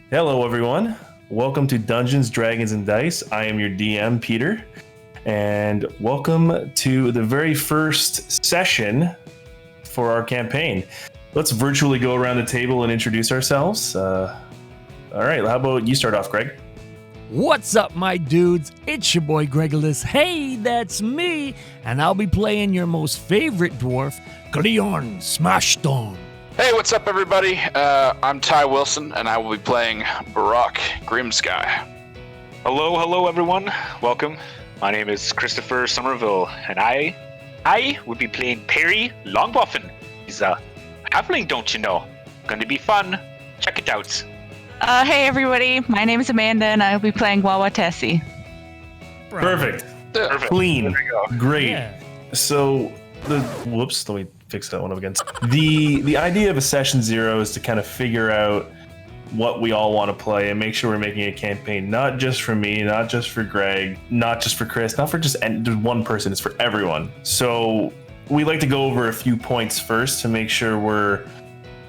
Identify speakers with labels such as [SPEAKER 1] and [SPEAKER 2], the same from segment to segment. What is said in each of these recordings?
[SPEAKER 1] Hello, everyone. Welcome to Dungeons, Dragons, and Dice. I am your DM, Peter, and welcome to the very first session for our campaign. Let's virtually go around the table and introduce ourselves. All right, how about you start off, Greg?
[SPEAKER 2] What's up, my dudes? It's your boy Gregulus. Hey, that's me, and I'll be playing your most favorite dwarf, Grjorn Smashstone.
[SPEAKER 3] Hey, what's up, everybody? I'm Ty Wilson, and I will be playing Borok Grim-Sky.
[SPEAKER 4] Hello, everyone. Welcome. My name is Christopher Summerville, and I will be playing Perry Longboffin. He's a Halfling, don't you know? Going to be fun. Check it out.
[SPEAKER 5] Hey, everybody. My name is Amanda, and I'll be playing Waawaatesi.
[SPEAKER 1] Perfect.
[SPEAKER 3] Perfect.
[SPEAKER 1] Clean. Great.
[SPEAKER 2] Yeah.
[SPEAKER 1] So, let me fix that one up again. The idea of a session 0 is to kind of figure out what we all want to play and make sure we're making a campaign, not just for me, not just for Greg, not just for Chris, not for just one person, it's for everyone. So we like to go over a few points first to make sure we're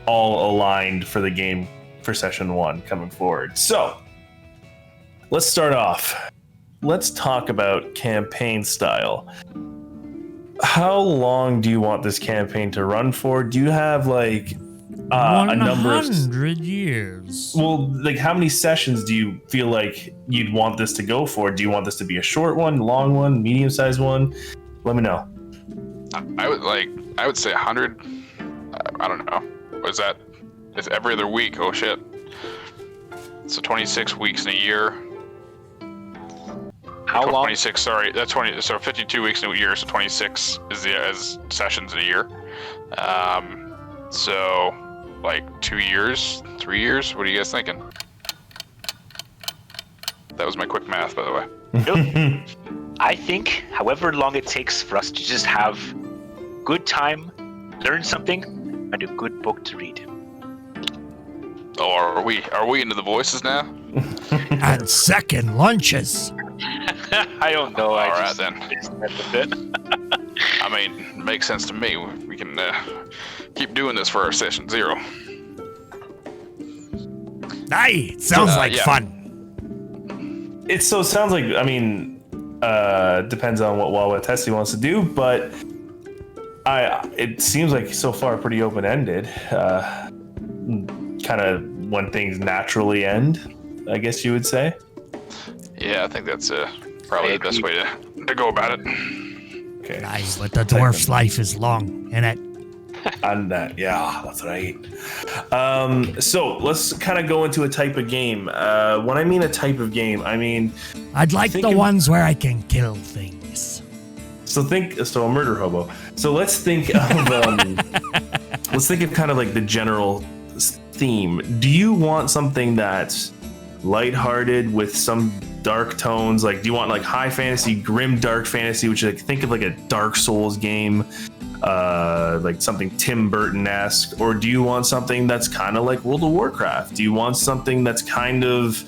[SPEAKER 1] all aligned for the game for session 1 coming forward. So let's start off. Let's talk about campaign style. How long do you want this campaign to run for? Do you have like a number of
[SPEAKER 2] 100 years?
[SPEAKER 1] Well, like how many sessions do you feel like you'd want this to go for? Do you want this to be a short one, long one, medium-sized one? Let me know.
[SPEAKER 3] I would say 100. I don't know. What is that? It's every other week. Oh shit. So 26 weeks in a year.
[SPEAKER 4] How long?
[SPEAKER 3] 26. Sorry, that's 20. So 52 weeks in a year. So 26 is sessions in a year. So like 2 years, 3 years. What are you guys thinking? That was my quick math, by the way.
[SPEAKER 4] I think however long it takes for us to just have good time, learn something, and a good book to read.
[SPEAKER 3] Oh, are we into the voices now?
[SPEAKER 2] And second lunches.
[SPEAKER 4] I don't know.
[SPEAKER 3] All
[SPEAKER 4] I
[SPEAKER 3] right,
[SPEAKER 4] just
[SPEAKER 3] then.
[SPEAKER 4] That's a bit.
[SPEAKER 3] I mean, it makes sense to me. We can keep doing this for our session 0.
[SPEAKER 2] Aye, it sounds like
[SPEAKER 3] yeah.
[SPEAKER 2] fun.
[SPEAKER 1] It sounds like, I mean, depends on what Waawaatesi wants to do, but it seems like so far pretty open-ended. Kind of when things naturally end, I guess you would say.
[SPEAKER 3] Yeah, I think that's probably the best way to go about it.
[SPEAKER 1] Okay.
[SPEAKER 2] Aye, but the dwarf's life is long, innit?
[SPEAKER 1] And that, yeah, that's right. So let's kind of go into a type of game. When I mean a type of game, I mean
[SPEAKER 2] I'd like the ones where I can kill things.
[SPEAKER 1] so a murder hobo. So let's think of kind of like the general theme. Do you want something that's lighthearted with some dark tones? Like, do you want like high fantasy, grim dark fantasy, which like think of like a Dark Souls game, like something Tim Burton-esque, or do you want something that's kind of like World of Warcraft? Do you want something that's kind of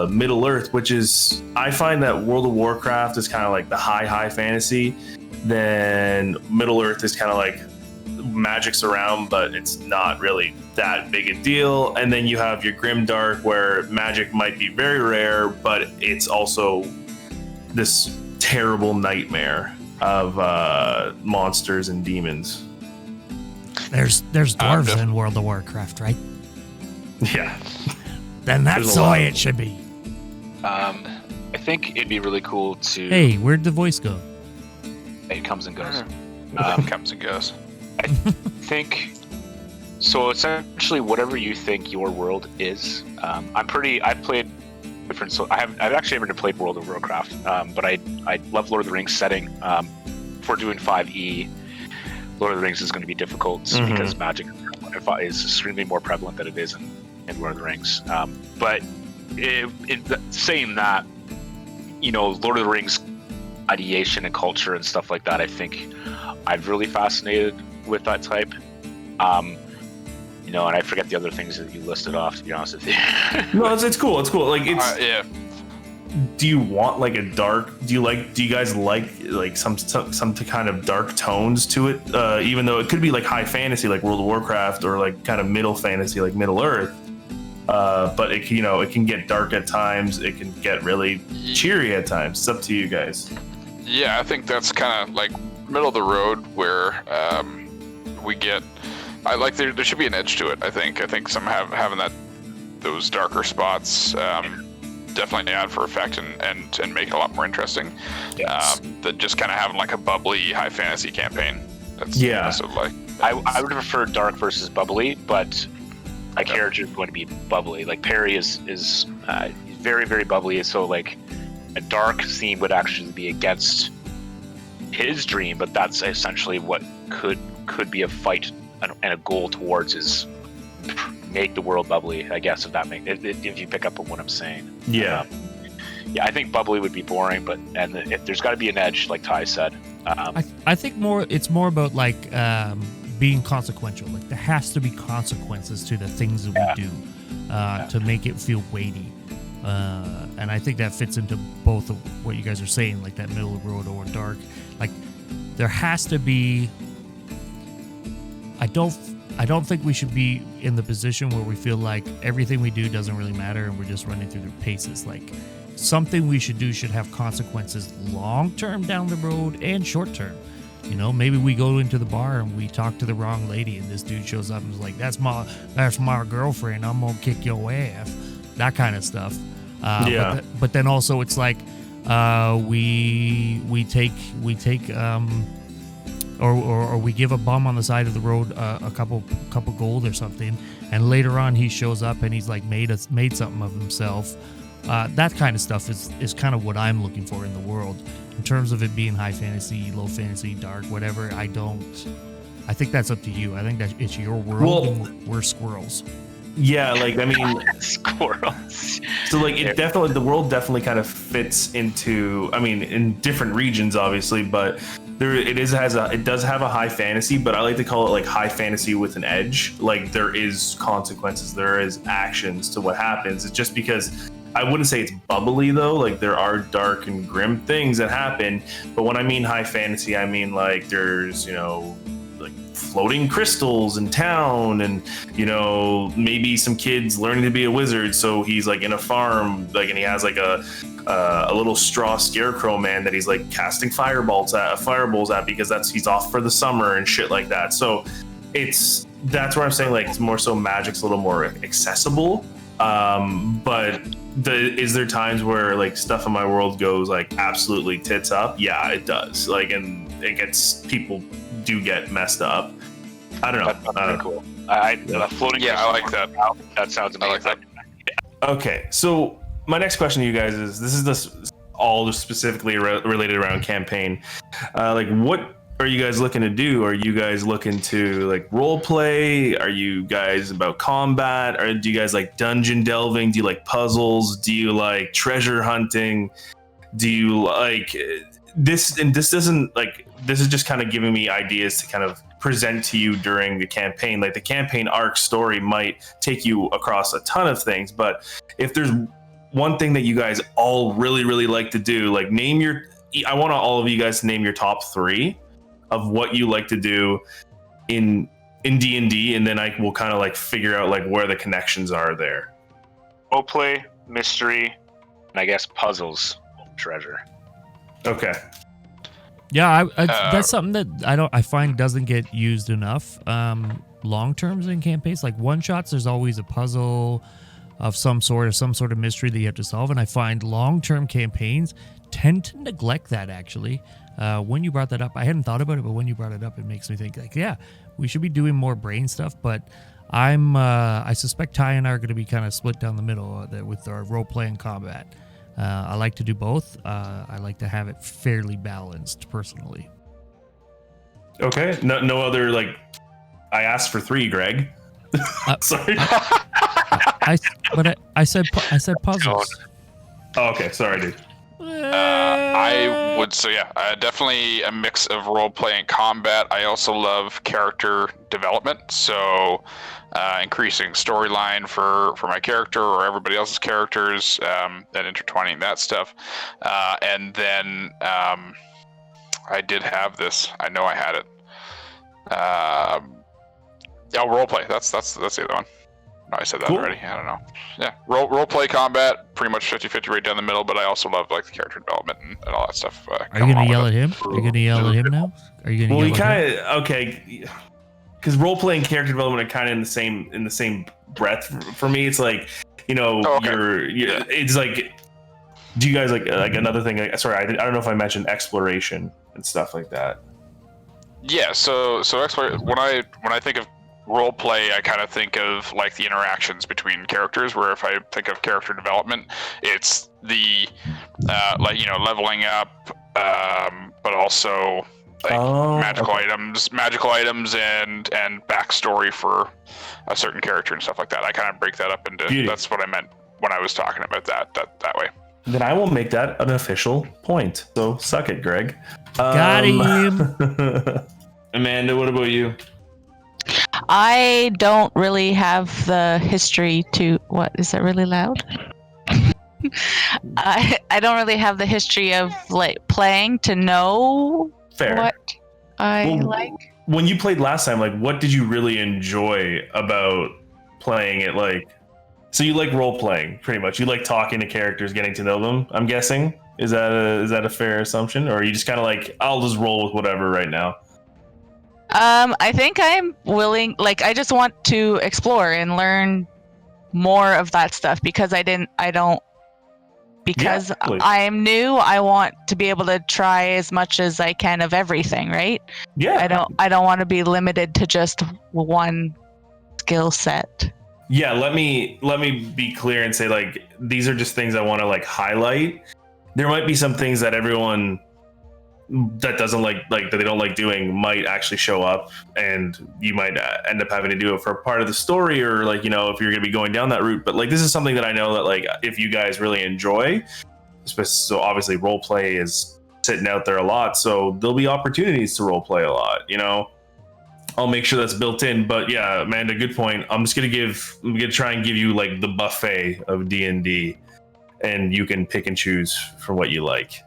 [SPEAKER 1] Middle Earth, which is, I find that World of Warcraft is kind of like the high fantasy, then Middle Earth is kind of like magic's around, but it's not really that big a deal. And then you have your grim dark, where magic might be very rare, but it's also this terrible nightmare of monsters and demons.
[SPEAKER 2] There's dwarves in World of Warcraft, right?
[SPEAKER 1] Yeah.
[SPEAKER 2] Then that's the way it should be.
[SPEAKER 4] I think it'd be really cool to.
[SPEAKER 2] Hey, where'd the voice go?
[SPEAKER 4] It comes and goes.
[SPEAKER 3] Comes and goes.
[SPEAKER 4] I think so. Essentially, whatever you think your world is, I've played different. So I've actually never played World of Warcraft, but I love Lord of the Rings setting. If we're doing 5e, Lord of the Rings is going to be difficult because magic is extremely more prevalent than it is in Lord of the Rings. But saying that, Lord of the Rings ideation and culture and stuff like that, I think I'm really fascinated with that type. And I forget the other things that you listed off, to be honest with you.
[SPEAKER 1] No, it's cool. It's cool. Like, it's
[SPEAKER 3] Yeah.
[SPEAKER 1] do you want like a dark? Do you guys like some kind of dark tones to it? Even though it could be like high fantasy, like World of Warcraft, or like kind of middle fantasy, like Middle Earth. but it can get dark at times. It can get really cheery at times. It's up to you guys.
[SPEAKER 3] Yeah, I think that's kind of like middle of the road where we get. I like there should be an edge to it. I think some having those darker spots definitely add for effect and make it a lot more interesting.
[SPEAKER 4] Yes.
[SPEAKER 3] Than just kind of having like a bubbly high fantasy campaign. That's what like.
[SPEAKER 4] I would prefer dark versus bubbly, but my character is going to be bubbly. Like Perry is very, very bubbly, so like a dark theme would actually be against his dream, but that's essentially what could be a fight and a goal towards is make the world bubbly, I guess, if you pick up on what I'm saying.
[SPEAKER 1] Yeah.
[SPEAKER 4] I think bubbly would be boring, but if there's got to be an edge, like Ty said.
[SPEAKER 2] I think it's more about like being consequential. Like there has to be consequences to the things that we do to make it feel weighty. And I think that fits into both of what you guys are saying, like that middle of the road or dark. Like there has to be. I don't think we should be in the position where we feel like everything we do doesn't really matter and we're just running through the paces. Like something we should do should have consequences long term down the road and short term. You know, maybe we go into the bar and we talk to the wrong lady and this dude shows up and is like, that's my girlfriend, I'm gonna kick your ass. That kind of stuff. But then also it's like we take or we give a bum on the side of the road a couple gold or something, and later on he shows up and he's like made something of himself. That kind of stuff is kind of what I'm looking for in the world. In terms of it being high fantasy, low fantasy, dark, whatever, I think that's up to you. I think that it's your world and we're squirrels.
[SPEAKER 1] Yeah, like I mean,
[SPEAKER 4] squirrels.
[SPEAKER 1] So like the world definitely kind of fits into. I mean, in different regions, obviously, but it does have a high fantasy, but I like to call it like high fantasy with an edge. Like there is consequences, there is actions to what happens. It's just because I wouldn't say it's bubbly though. Like there are dark and grim things that happen, but when I mean high fantasy, I mean like there's like floating crystals in town, and maybe some kids learning to be a wizard. So he's like in a farm, like, and he has like a little straw scarecrow man that he's like casting fireballs at because he's off for the summer and shit like that. So that's where I'm saying like it's more so magic's a little more accessible. But is there times where like stuff in my world goes like absolutely tits up? Yeah, it does. Like, and people do get messed up. I don't know.
[SPEAKER 4] That's pretty cool. Floating.
[SPEAKER 3] Yeah, I like that.
[SPEAKER 4] That sounds amazing.
[SPEAKER 3] I like that.
[SPEAKER 1] Okay, so my next question to you guys is: this is all specifically related around campaign. Like, what are you guys looking to do? Are you guys looking to like role play? Are you guys about combat? Or do you guys like dungeon delving? Do you like puzzles? Do you like treasure hunting? Do you like this? And this isn't like, this is just kind of giving me ideas to kind of present to you during the campaign. Like the campaign arc story might take you across a ton of things, but if there's one thing that you guys all really, really like to do, like I want all of you guys to name your top 3 of what you like to do in D&D, and then I will kind of like figure out like where the connections are there.
[SPEAKER 4] Roleplay, mystery, and I guess puzzles, treasure.
[SPEAKER 1] Okay.
[SPEAKER 2] Yeah, that's something that I find doesn't get used enough. Long terms in campaigns, like one shots, there's always a puzzle of some sort, or some sort of mystery that you have to solve, and I find long-term campaigns tend to neglect that actually. When you brought that up, I hadn't thought about it, but when you brought it up, it makes me think like, yeah, we should be doing more brain stuff. But I suspect Ty and I are going to be kind of split down the middle with our role play and combat. I like to do both. I like to have it fairly balanced personally.
[SPEAKER 1] Okay. No other like. I asked for 3, Greg. Sorry.
[SPEAKER 2] I said puzzles.
[SPEAKER 1] Oh, okay. Sorry, dude.
[SPEAKER 3] I would say, definitely a mix of role play and combat. I also love character development, so increasing storyline for my character or everybody else's characters, and intertwining that stuff. And then I did have this. I know I had it. Role play. That's the other one. No, I said that
[SPEAKER 1] Cool.
[SPEAKER 3] already. I don't know. Yeah, role play combat, pretty much 50-50 right down the middle. But I also love like the character development and all that stuff.
[SPEAKER 2] Are you gonna yell at him? Are you gonna yell at him now? Are you gonna
[SPEAKER 1] Well,
[SPEAKER 2] yell
[SPEAKER 1] you
[SPEAKER 2] at him?
[SPEAKER 1] kind of okay, because role play and character development are kind of in the same breath for me. It's like, you know, you're it's like, do you guys like another thing? Sorry, I don't know if I mentioned exploration and stuff like that.
[SPEAKER 3] Yeah. So when I think of role play, I kind of think of like the interactions between characters. Where if I think of character development, it's the like, you know, leveling up, but also like magical items and backstory for a certain character and stuff like that. I kind of break that up into.
[SPEAKER 1] Beauty.
[SPEAKER 3] That's what I meant when I was talking about that way.
[SPEAKER 1] Then I will make that an official point. So suck it, Greg.
[SPEAKER 2] Got him.
[SPEAKER 1] Amanda, what about you?
[SPEAKER 5] I don't really have the history to. What is that really loud? I don't really have the history of like playing to know
[SPEAKER 1] Fair.
[SPEAKER 5] what I
[SPEAKER 1] Well,
[SPEAKER 5] like.
[SPEAKER 1] When you played last time, like, what did you really enjoy about playing it? Like, so you like role playing, pretty much. You like talking to characters, getting to know them. I'm guessing. Is that a fair assumption, or are you just kind of like, I'll just roll with whatever right now?
[SPEAKER 5] I think I'm willing. Like, I just want to explore and learn more of that stuff because because
[SPEAKER 1] totally.
[SPEAKER 5] I'm new. I want to be able to try as much as I can of everything. Right?
[SPEAKER 1] Yeah.
[SPEAKER 5] I don't want to be limited to just one skill set.
[SPEAKER 1] Yeah, let me be clear and say, like, these are just things I want to like highlight. There might be some things that everyone that doesn't like that they don't like doing might actually show up, and you might end up having to do it for part of the story, or like, you know, if you're going to be going down that route. But like, this is something that I know that like if you guys really enjoy, so obviously role play is sitting out there a lot, so there'll be opportunities to role play a lot, you know. I'll make sure that's built in. But yeah, Amanda, good point. I'm gonna try and give you like the buffet of D&D, and you can pick and choose for what you like.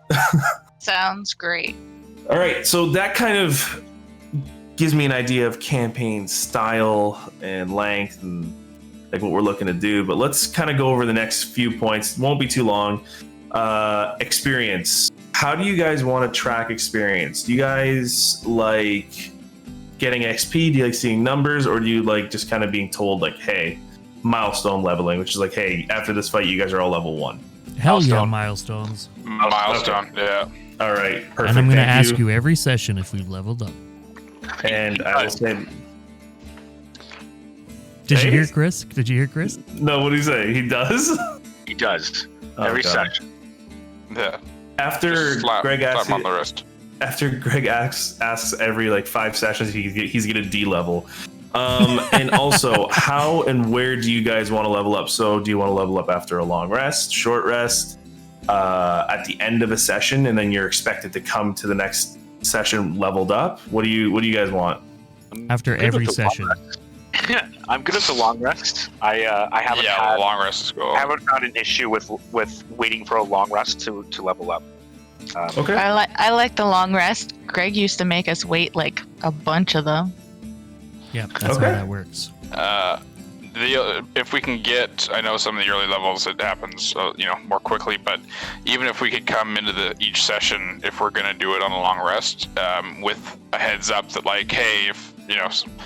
[SPEAKER 5] Sounds great.
[SPEAKER 1] All right, so that kind of gives me an idea of campaign style and length and like what we're looking to do. But let's kind of go over the next few points. It won't be too long. Experience. How do you guys want to track experience? Do you guys like getting XP? Do you like seeing numbers, or do you like just kind of being told like, hey, milestone leveling, which is like, hey, after this fight, you guys are all level 1.
[SPEAKER 2] Hell yeah, milestones.
[SPEAKER 3] Milestone.
[SPEAKER 1] Okay.
[SPEAKER 3] Yeah.
[SPEAKER 1] All right, perfect.
[SPEAKER 2] And I'm going to
[SPEAKER 1] Thank
[SPEAKER 2] ask you every session if we've leveled up.
[SPEAKER 1] And I will say,
[SPEAKER 2] Did you
[SPEAKER 1] Hey?
[SPEAKER 2] hear Chris? Did you hear Chris?
[SPEAKER 1] no, what do you say? He does?
[SPEAKER 4] He does
[SPEAKER 1] Oh,
[SPEAKER 4] every
[SPEAKER 1] God.
[SPEAKER 4] session.
[SPEAKER 3] Yeah.
[SPEAKER 1] After
[SPEAKER 3] Slap
[SPEAKER 1] Greg
[SPEAKER 3] him
[SPEAKER 1] asks,
[SPEAKER 3] on the wrist.
[SPEAKER 1] after Greg asks every like 5 sessions, he's gonna D-level. And also, how and where do you guys want to level up? So do you want to level up after a long rest, short rest, at the end of a session, and then you're expected to come to the next session leveled up? What do you guys want?
[SPEAKER 2] After
[SPEAKER 4] Good
[SPEAKER 2] every
[SPEAKER 4] with the long
[SPEAKER 2] session.
[SPEAKER 4] I'm good at the long rest. I haven't
[SPEAKER 3] Yeah,
[SPEAKER 4] had,
[SPEAKER 3] long rest is cool.
[SPEAKER 4] I haven't found an issue with waiting for a long rest to level up.
[SPEAKER 1] Okay.
[SPEAKER 5] I like the long rest. Greg used to make us wait like a bunch of them.
[SPEAKER 2] Yeah, that's
[SPEAKER 1] Okay.
[SPEAKER 2] how that works.
[SPEAKER 3] If we can get, I know some of the early levels it happens, more quickly. But even if we could come into each session, if we're gonna do it on a long rest, with a heads up that like, hey, if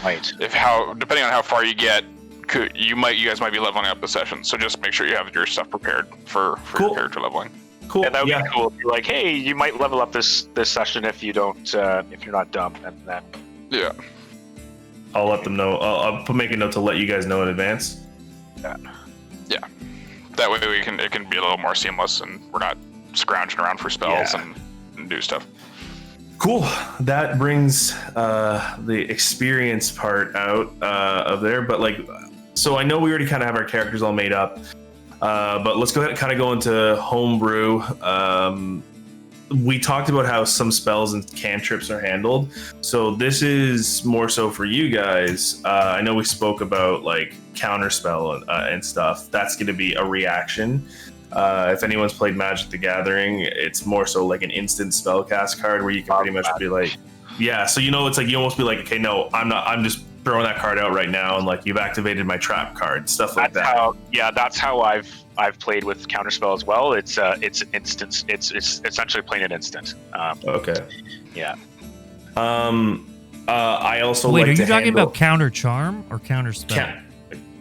[SPEAKER 4] Right.
[SPEAKER 3] depending on how far you get, you guys might be leveling up the session. So just make sure you have your stuff prepared for
[SPEAKER 1] Cool.
[SPEAKER 3] your character leveling.
[SPEAKER 1] Cool.
[SPEAKER 4] And that would
[SPEAKER 1] Yeah.
[SPEAKER 4] be cool. If you're like, hey, you might level up this session if you don't, if you're not dumb, and then
[SPEAKER 3] Yeah.
[SPEAKER 1] I'll let them know. I'll make a note to let you guys know in advance.
[SPEAKER 3] That way it can be a little more seamless, and we're not scrounging around for spells
[SPEAKER 1] Yeah.
[SPEAKER 3] and do stuff.
[SPEAKER 1] Cool. That brings the experience part out of there. But like, so I know we already kind of have our characters all made up. But let's go ahead and kind of go into Homebrew. We talked about how some spells and cantrips are handled. So this is more so for you guys. I know we spoke about like counterspell and stuff. That's going to be a reaction. If anyone's played Magic the Gathering, it's more so like an instant spellcast card where you can pretty much be like, yeah. So it's like you almost be like, okay, no, I'm not. I'm just throwing that card out right now, and like you've activated my trap card, stuff like that.
[SPEAKER 4] That's how I've played with counterspell as well. It's instant. It's essentially playing an instant.
[SPEAKER 1] Okay.
[SPEAKER 4] Yeah.
[SPEAKER 1] I also
[SPEAKER 2] Wait,
[SPEAKER 1] like
[SPEAKER 2] are you
[SPEAKER 1] to
[SPEAKER 2] talking
[SPEAKER 1] handle
[SPEAKER 2] about counter charm or counter spell?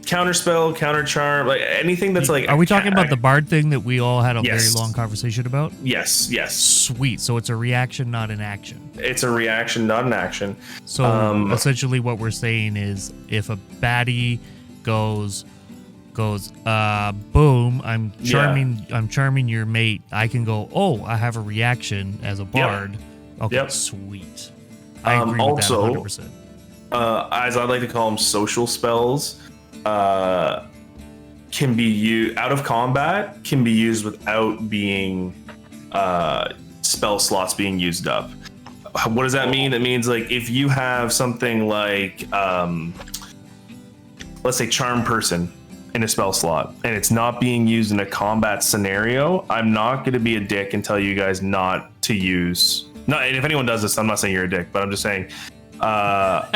[SPEAKER 1] counterspell, counter charm, like anything that's like.
[SPEAKER 2] Are we talking about the bard thing that we all had a very
[SPEAKER 1] Yes.
[SPEAKER 2] long conversation about?
[SPEAKER 1] Yes.
[SPEAKER 2] Sweet. So it's a reaction, not an action.
[SPEAKER 1] It's a reaction, not an action.
[SPEAKER 2] So essentially, what we're saying is, if a baddie goes, boom, I'm charming your mate. I can go, oh, I have a reaction as a bard. Okay,
[SPEAKER 1] Yep.
[SPEAKER 2] Sweet. I agree
[SPEAKER 1] also,
[SPEAKER 2] with that 100%.
[SPEAKER 1] As I like to call them, social spells can be used out of combat, can be used without being spell slots being used up. What does that mean? It means like if you have something like let's say charm person in a spell slot and it's not being used in a combat scenario, I'm not going to be a dick and tell you guys not to use. And if anyone does this, I'm not saying you're a dick, but I'm just saying I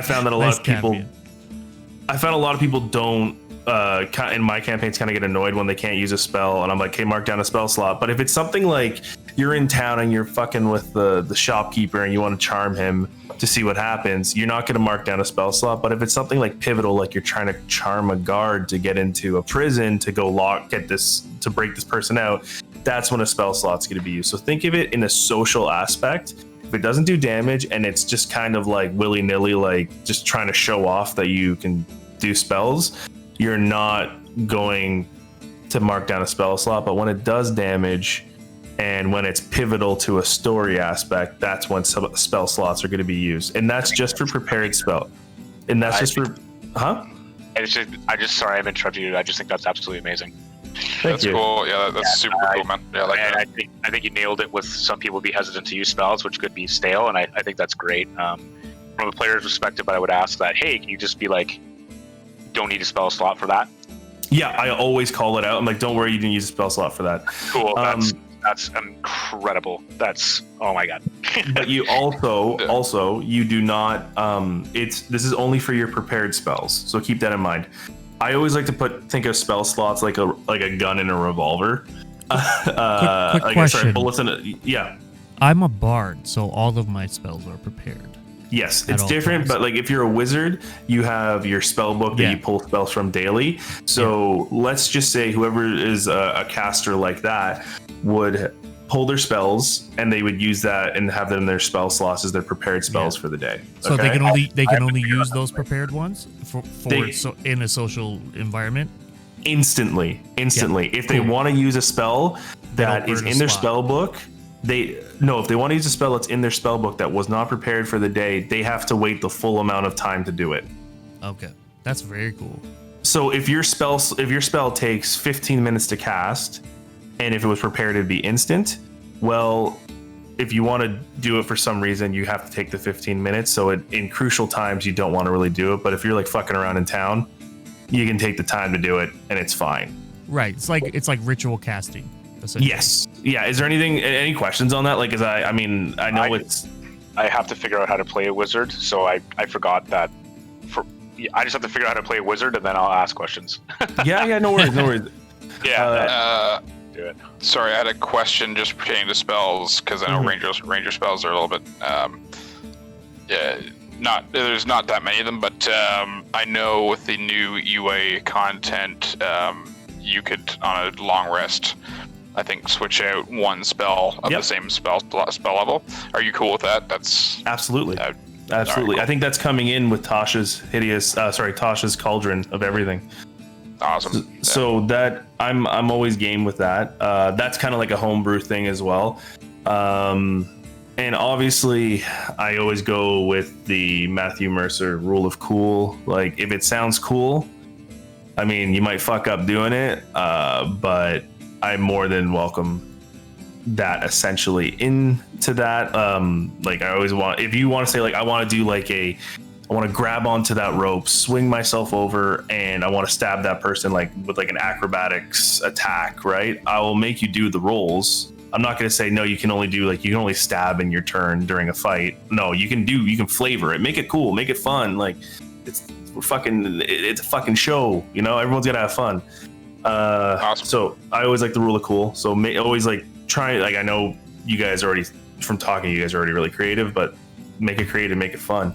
[SPEAKER 1] found that a lot of people don't in my campaigns kind of get annoyed when they can't use a spell, and I'm like, hey, mark down a spell slot. But if it's something like you're in town and you're fucking with the shopkeeper and you want to charm him to see what happens, you're not going to mark down a spell slot. But if it's something like pivotal, like you're trying to charm a guard to get into a prison to go to break this person out, that's when a spell slot's going to be used. So think of it in a social aspect. If it doesn't do damage and it's just kind of like willy-nilly, like just trying to show off that you can do spells, you're not going to mark down a spell slot. But when it does damage and when it's pivotal to a story aspect, that's when spell slots are going to be used. And that's just for prepared spell. And that's just for... Huh?
[SPEAKER 4] Sorry, I'm interrupting you. I just think that's absolutely amazing.
[SPEAKER 3] That's cool. Yeah, that's super cool, man. Yeah,
[SPEAKER 4] I think you nailed it. With some people be hesitant to use spells, which could be stale, and I think that's great. From a player's perspective, I would ask that, hey, can you just be like, don't need a spell slot for that?
[SPEAKER 1] Yeah, I always call it out. I'm like, don't worry, you didn't use a spell slot for that.
[SPEAKER 4] Cool. That's incredible. That's, oh my god.
[SPEAKER 1] But you also you do not. This is only for your prepared spells, so keep that in mind. I always like to think of spell slots like a gun and a revolver.
[SPEAKER 2] Quick question.
[SPEAKER 1] Bullets in yeah.
[SPEAKER 2] I'm a bard, so all of my spells are prepared.
[SPEAKER 1] Yes, it's different, but like if you're a wizard, you have your spell book that you pull spells from daily. So let's just say whoever is a caster like that would pull their spells and they would use that and have them in their spell slots as their prepared spells for the day.
[SPEAKER 2] So they can only use those prepared ones in a social environment instantly. If they want to use a spell that is in their spell book, if they want to use a spell that's in their spell book that was not prepared for the day, they have to wait the full amount of time to do it. Okay, that's very cool.
[SPEAKER 1] So if your spell takes 15 minutes to cast, and if it was prepared, it'd be instant. Well, if you want to do it for some reason, you have to take the 15 minutes. So in crucial times, you don't want to really do it. But if you're like fucking around in town, you can take the time to do it, and it's fine.
[SPEAKER 2] Right. It's like ritual casting.
[SPEAKER 1] Yes. Yeah. Is there any questions on that? Like, I know
[SPEAKER 4] I have to figure out how to play a wizard, so I forgot that. I just have to figure out how to play a wizard, and then I'll ask questions.
[SPEAKER 1] Yeah. No worries.
[SPEAKER 4] Yeah. Do it.
[SPEAKER 3] Sorry, I had a question just pertaining to spells, because I know ranger spells are a little bit there's not that many of them, but I know with the new UA content, you could on a long rest, I think, switch out one spell of the same spell level. Are you cool with that? That's
[SPEAKER 1] absolutely.
[SPEAKER 3] Absolutely.
[SPEAKER 1] Cool. I think that's coming in with Tasha's Cauldron of everything.
[SPEAKER 3] Awesome.
[SPEAKER 1] So that I'm always game with that. That's kind of like a homebrew thing as well. And obviously I always go with the Matthew Mercer rule of cool. Like, if it sounds cool, I mean, you might fuck up doing it, but I more than welcome that essentially into that. Like, I always want, if you want to say like, I want to do like I want to grab onto that rope, swing myself over, and I want to stab that person like with like an acrobatics attack, right? I will make you do the rolls I'm not going to say no. You can only stab in your turn during a fight. No, you can flavor it, make it cool, make it fun. Like it's a fucking show. Everyone's gotta have fun.
[SPEAKER 3] Awesome.
[SPEAKER 1] So I always like the rule of cool. So always like try. Like I know you guys already from talking. You guys are already really creative, but make it creative, make it fun.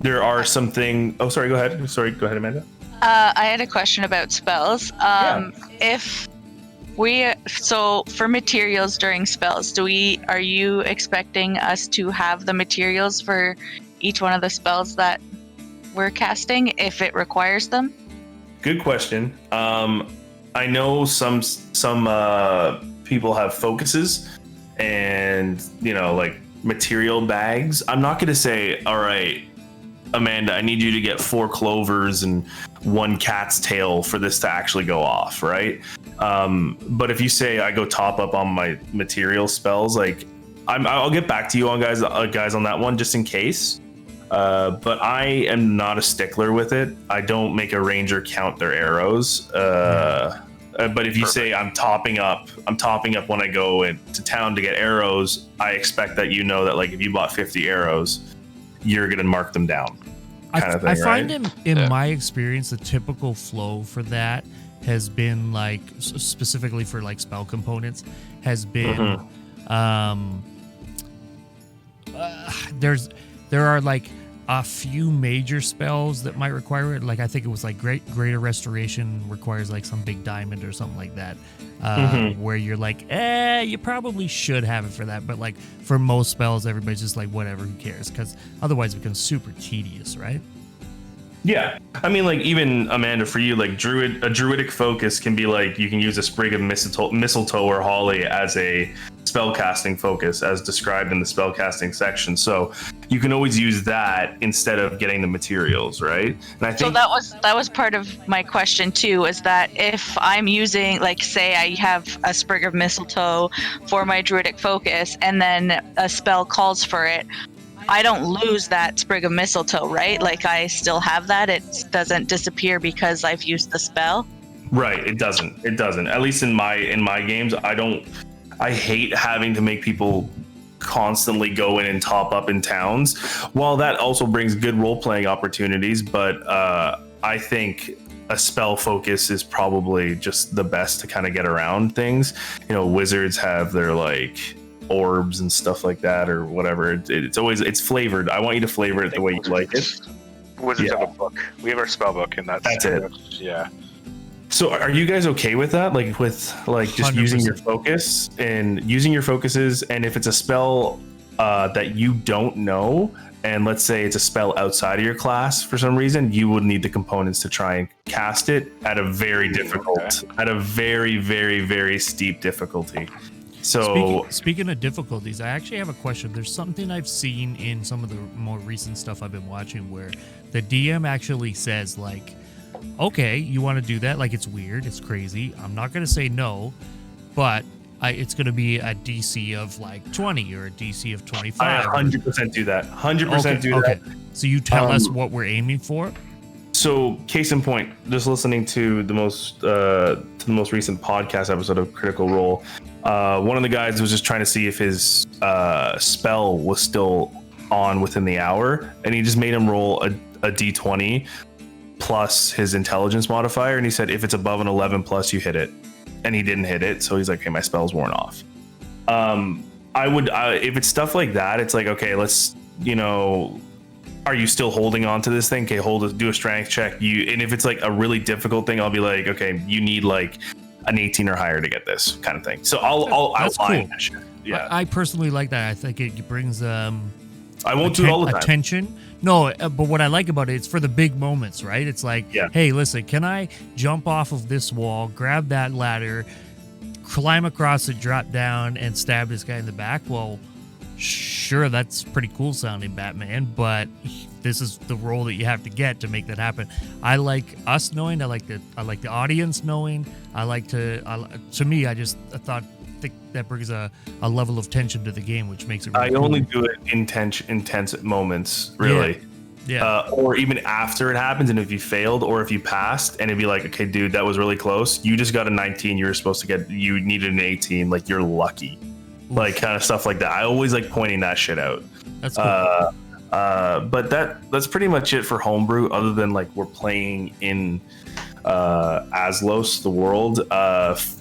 [SPEAKER 1] There are something. Oh, sorry. Go ahead. Sorry. Go ahead, Amanda.
[SPEAKER 5] I had a question about spells. So for materials during spells, are you expecting us to have the materials for each one of the spells that we're casting if it requires them?
[SPEAKER 1] Good question. I know some people have focuses and like material bags. I'm not going to say, all right, Amanda, I need you to get 4 clovers and 1 cat's tail for this to actually go off, right? But if you say I go top up on my material spells, like I'll get back to you on guys on that one just in case. But I am not a stickler with it. I don't make a ranger count their arrows. But if you say I'm topping up when I go into town to get arrows, I expect that that like if you bought 50 arrows, you're gonna mark them down.
[SPEAKER 2] I find in my experience the typical flow for that has been like specifically for like spell components has been there are like a few major spells that might require it. Like I think it was like greater restoration requires like some big diamond or something like that. Where you're like, you probably should have it for that. But like for most spells, everybody's just like, whatever, who cares? Because otherwise it becomes super tedious, right?
[SPEAKER 1] Yeah. I mean, like even Amanda, for you, like a druidic focus can be like, you can use a sprig of mistletoe or holly as a spellcasting focus as described in the spellcasting section. So you can always use that instead of getting the materials, right? And I think
[SPEAKER 5] so that was part of my question too, is that if I'm using, like, say I have a sprig of mistletoe for my druidic focus and then a spell calls for it, I don't lose that sprig of mistletoe, right? Like I still have that. It doesn't disappear because I've used the spell.
[SPEAKER 1] Right. It doesn't. At least in my games, I hate having to make people constantly go in and top up in towns. While that also brings good role-playing opportunities, but I think a spell focus is probably just the best to kind of get around things. Wizards have their like orbs and stuff like that or whatever. It's flavored. I want you to flavor it the way you like it.
[SPEAKER 4] Wizards have a book. We have our spell book, and that's
[SPEAKER 1] it.
[SPEAKER 4] Yeah.
[SPEAKER 1] So are you guys okay with that? Like with like just
[SPEAKER 2] 100%.
[SPEAKER 1] using your focus and using your focuses, and if it's a spell that you don't know, and let's say it's a spell outside of your class for some reason, you would need the components to try and cast it at a very very, very steep difficulty. So
[SPEAKER 2] speaking of difficulties, I actually have a question. There's something I've seen in some of the more recent stuff I've been watching where the DM actually says like, okay, you want to do that? Like, it's weird, it's crazy. I'm not going to say no, but it's going to be a DC of like 20 or a DC of 25.
[SPEAKER 1] I 100% do that. 100% do that.
[SPEAKER 2] So you tell us what we're aiming for?
[SPEAKER 1] So, case in point, just listening to the most recent podcast episode of Critical Role, one of the guys was just trying to see if his spell was still on within the hour, and he just made him roll a d20 plus his intelligence modifier, and he said if it's above an 11 plus, you hit it, and he didn't hit it, so he's like, hey, my spell's worn off. If it's stuff like that, it's like, okay, let's, are you still holding on to this thing? Okay, do a strength check. And if it's like a really difficult thing, I'll be like, okay, you need like an 18 or higher to get this kind of thing. So I'll outline that shit. Yeah, I
[SPEAKER 2] personally like that. I think it brings
[SPEAKER 1] I won't do it all the time.
[SPEAKER 2] Attention. No, but what I like about it's for the big moments, right? It's like, hey, listen, can I jump off of this wall, grab that ladder, climb across it, drop down, and stab this guy in the back? Well, sure, that's pretty cool sounding, Batman, but this is the role that you have to get to make that happen. I like us knowing. I like the audience knowing. To me, I think that brings a level of tension to the game, which makes it really cool.
[SPEAKER 1] Only do it in intense moments, really.
[SPEAKER 2] Yeah.
[SPEAKER 1] Or even after it happens, and if you failed or if you passed, and it'd be like, okay, dude, that was really close. You just got a 19. You were supposed to get. You needed an 18. Like you're lucky. Like kind of stuff like that. I always like pointing that shit out.
[SPEAKER 2] That's cool.
[SPEAKER 1] But that's pretty much it for Homebrew. Other than like we're playing in Azlos, the world.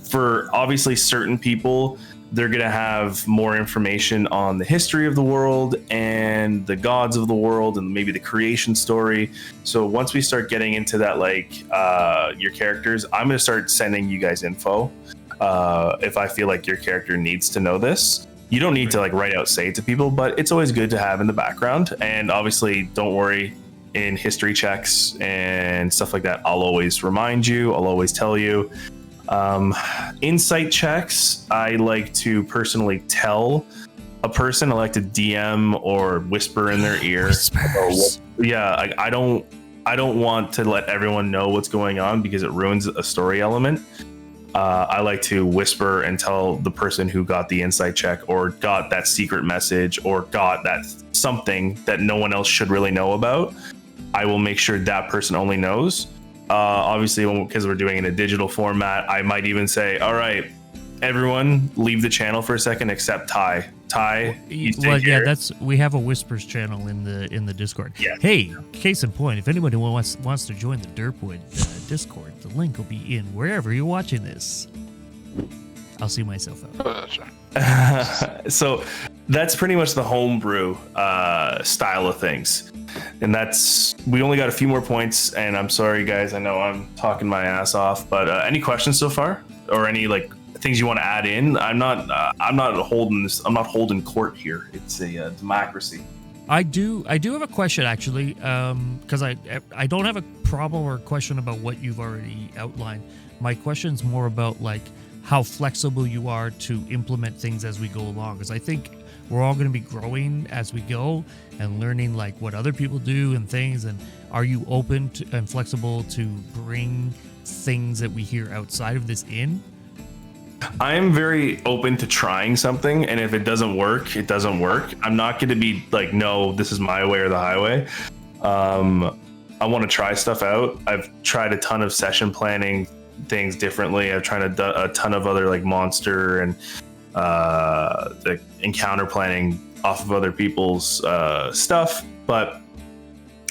[SPEAKER 1] For obviously certain people, they're going to have more information on the history of the world and the gods of the world and maybe the creation story. So once we start getting into that, like your characters, I'm going to start sending you guys info if I feel like your character needs to know this. You don't need to like write out say it to people, but it's always good to have in the background. And obviously, don't worry, in history checks and stuff like that, I'll always remind you. I'll always tell you. Insight checks, I like to personally tell a person. I like to DM or whisper in their ear.
[SPEAKER 2] Whispers.
[SPEAKER 1] Yeah, I don't want to let everyone know what's going on because it ruins a story element. I like to whisper and tell the person who got the insight check or got that secret message or got that something that no one else should really know about. I will make sure that person only knows. Obviously, because we're doing it in a digital format, I might even say, all right, everyone leave the channel for a second except Ty. Ty,
[SPEAKER 2] well, yeah, we have a whispers channel in the Discord.
[SPEAKER 1] Yeah.
[SPEAKER 2] Hey, case in point, if anybody wants to join the Derpwood Discord, the link will be in wherever you're watching this. I'll see myself out.
[SPEAKER 1] So that's pretty much the Homebrew style of things. And we only got a few more points, and I'm sorry guys, I know I'm talking my ass off, but any questions so far or any like things you want to add in? I'm not holding court here. It's a democracy.
[SPEAKER 2] I do have a question actually, because I don't have a problem or a question about what you've already outlined. My question's more about like how flexible you are to implement things as we go along, because I think we're all going to be growing as we go and learning like what other people do and things. And are you open to, and flexible to bring things that we hear outside of this in?
[SPEAKER 1] I am very open to trying something, and if it doesn't work, it doesn't work. I'm not going to be like, no, this is my way or the highway. I want to try stuff out. I've tried a ton of session planning things differently. I've tried a ton of other like monster and the encounter planning off of other people's stuff, but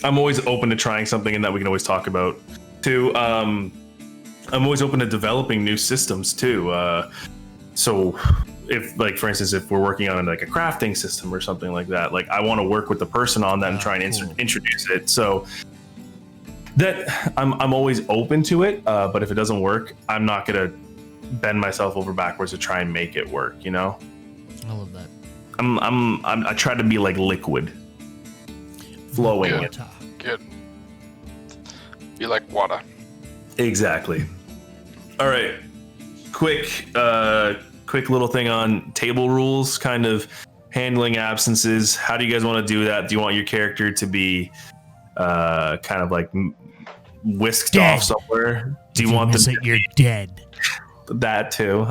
[SPEAKER 1] I'm always open to trying something, and that we can always talk about too. I'm always open to developing new systems too. So if like, for instance, if we're working on like a crafting system or something like that, like I want to work with the person on that and try and introduce it. So that I'm always open to it. But if it doesn't work, I'm not going to bend myself over backwards to try and make it work. You know?
[SPEAKER 2] I love that.
[SPEAKER 1] I try to be like liquid, flowing.
[SPEAKER 3] Good. Be like water.
[SPEAKER 1] Exactly. All right. Quick little thing on table rules, kind of handling absences. How do you guys want to do that? Do you want your character to be kind of like whisked off somewhere? Do you want them to
[SPEAKER 2] you're dead?
[SPEAKER 1] That too.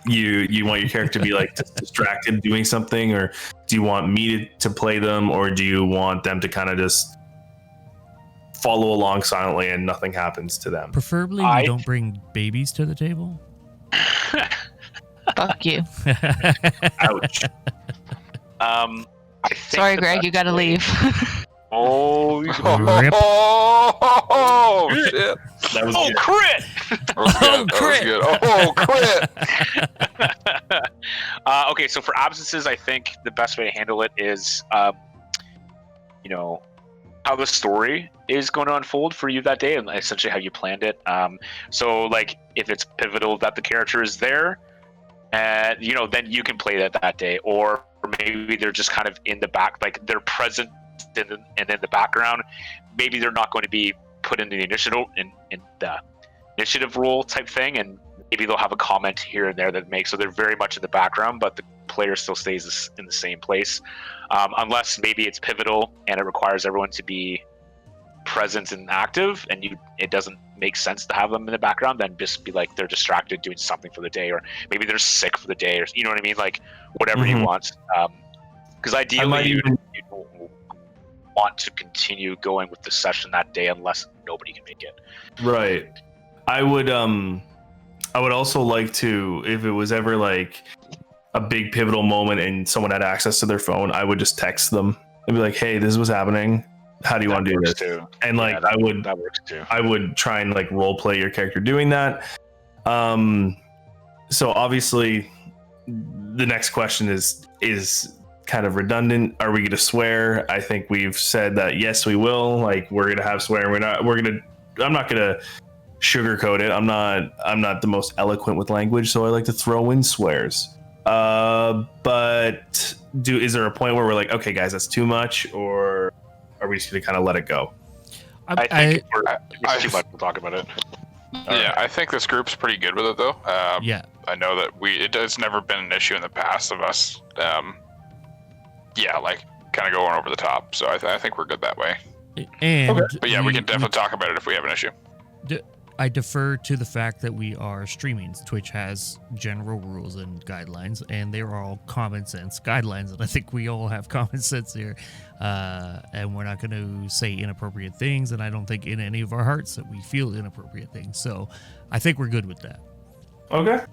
[SPEAKER 1] You want your character to be like distracted doing something, or do you want me to play them, or do you want them to kind of just follow along silently and nothing happens to them?
[SPEAKER 2] Preferably you don't bring babies to the table.
[SPEAKER 5] Fuck you.
[SPEAKER 1] Ouch.
[SPEAKER 5] Sorry, Greg, you gotta leave.
[SPEAKER 3] Oh, shit.
[SPEAKER 1] That was
[SPEAKER 4] Oh,
[SPEAKER 1] good.
[SPEAKER 4] crit!
[SPEAKER 3] Oh, crit!
[SPEAKER 4] Okay, so for absences, I think the best way to handle it is, how the story is going to unfold for you that day, and essentially how you planned it. So, like, if it's pivotal that the character is there, then you can play that day, or maybe they're just kind of in the back, like they're present and in the background. Maybe they're not going to be put in the initiative role type thing, and maybe they'll have a comment here and there that makes so they're very much in the background, but the player still stays in the same place, unless maybe it's pivotal and it requires everyone to be present and active, and it doesn't make sense to have them in the background. Then just be like they're distracted doing something for the day, or maybe they're sick for the day, or you know what I mean, like whatever you want. Because ideally, want to continue going with the session that day unless nobody can make it.
[SPEAKER 1] Right. I would also like to, if it was ever like a big pivotal moment and someone had access to their phone, I would just text them and be like, "Hey, this is what's happening. How do you want to do this?"
[SPEAKER 4] Too.
[SPEAKER 1] And like,
[SPEAKER 4] that
[SPEAKER 1] I
[SPEAKER 4] works too.
[SPEAKER 1] would try and like role play your character doing that. So obviously the next question is kind of redundant. Are we going to swear? I think we've said that yes, we will. Like, we're going to have swear. I'm not going to sugarcoat it. I'm not the most eloquent with language, so I like to throw in swears. But is there a point where we're like, okay, guys, that's too much, or are we just going to kind of let it go?
[SPEAKER 4] I think it's too much to talk about it.
[SPEAKER 3] Yeah, I think this group's pretty good with it, though.
[SPEAKER 2] Yeah.
[SPEAKER 3] I know that it's never been an issue in the past of us, like kind of going over the top. So I think we're good that way.
[SPEAKER 2] And
[SPEAKER 3] But yeah, we can definitely talk about it if we have an issue.
[SPEAKER 2] I defer to the fact that we are streaming. Twitch has general rules and guidelines, and they're all common sense guidelines. And I think we all have common sense here. And we're not going to say inappropriate things. And I don't think in any of our hearts that we feel inappropriate things. So I think we're good with that.
[SPEAKER 1] Okay,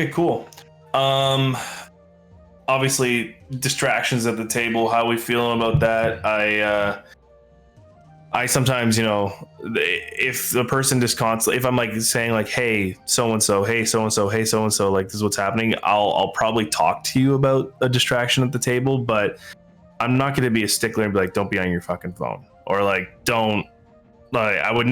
[SPEAKER 1] cool. Obviously, distractions at the table. How we feeling about that? I sometimes, if the person just constantly, if I'm like saying like, hey, so-and-so, hey, so-and-so, hey, so-and-so, like this is what's happening, I'll probably talk to you about a distraction at the table, but I'm not going to be a stickler and be like, don't be on your fucking phone, or like, don't, like, I would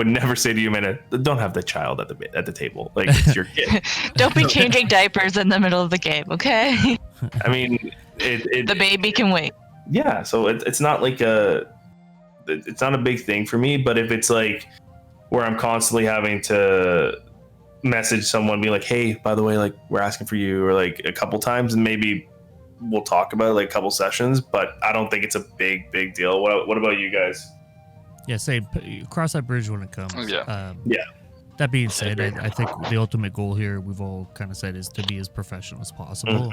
[SPEAKER 1] never say to you, man, don't have the child at the table. Like, it's your kid.
[SPEAKER 5] Don't be changing diapers in the middle of the game, okay?
[SPEAKER 1] I mean,
[SPEAKER 5] the baby can wait.
[SPEAKER 1] Yeah. So it's not like it's not a big thing for me, but if it's like where I'm constantly having to message someone, be like, hey, by the way, like we're asking for you, or like a couple times, and maybe we'll talk about it, like a couple sessions, but I don't think it's a big deal. What about you guys?
[SPEAKER 2] Yeah, same. Cross that bridge when it comes.
[SPEAKER 3] Yeah.
[SPEAKER 2] That being said, I think the ultimate goal here, we've all kind of said, is to be as professional as possible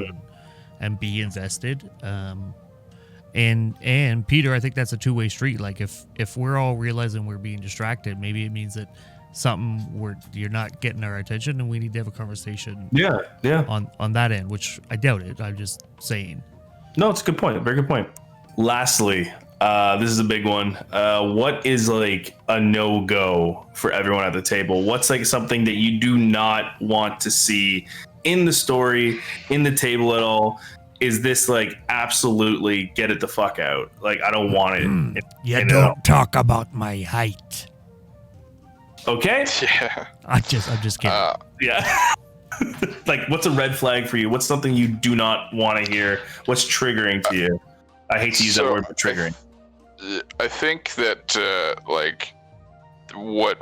[SPEAKER 2] and be invested. And Peter, I think that's a two-way street. Like if we're all realizing we're being distracted, maybe it means that you're not getting our attention, and we need to have a conversation.
[SPEAKER 1] Yeah.
[SPEAKER 2] On that end, which I doubt it. I'm just saying.
[SPEAKER 1] No, it's a good point. Very good point. Lastly, this is a big one. What is like a no-go for everyone at the table? What's like something that you do not want to see in the story, in the table at all? Is this like absolutely get it the fuck out? Like, I don't want it.
[SPEAKER 2] You don't talk about my height.
[SPEAKER 1] Okay.
[SPEAKER 3] Yeah.
[SPEAKER 2] I'm just kidding.
[SPEAKER 1] Yeah. Like, what's a red flag for you? What's something you do not want to hear? What's triggering to you? I hate to use that word, but triggering.
[SPEAKER 3] I think that like what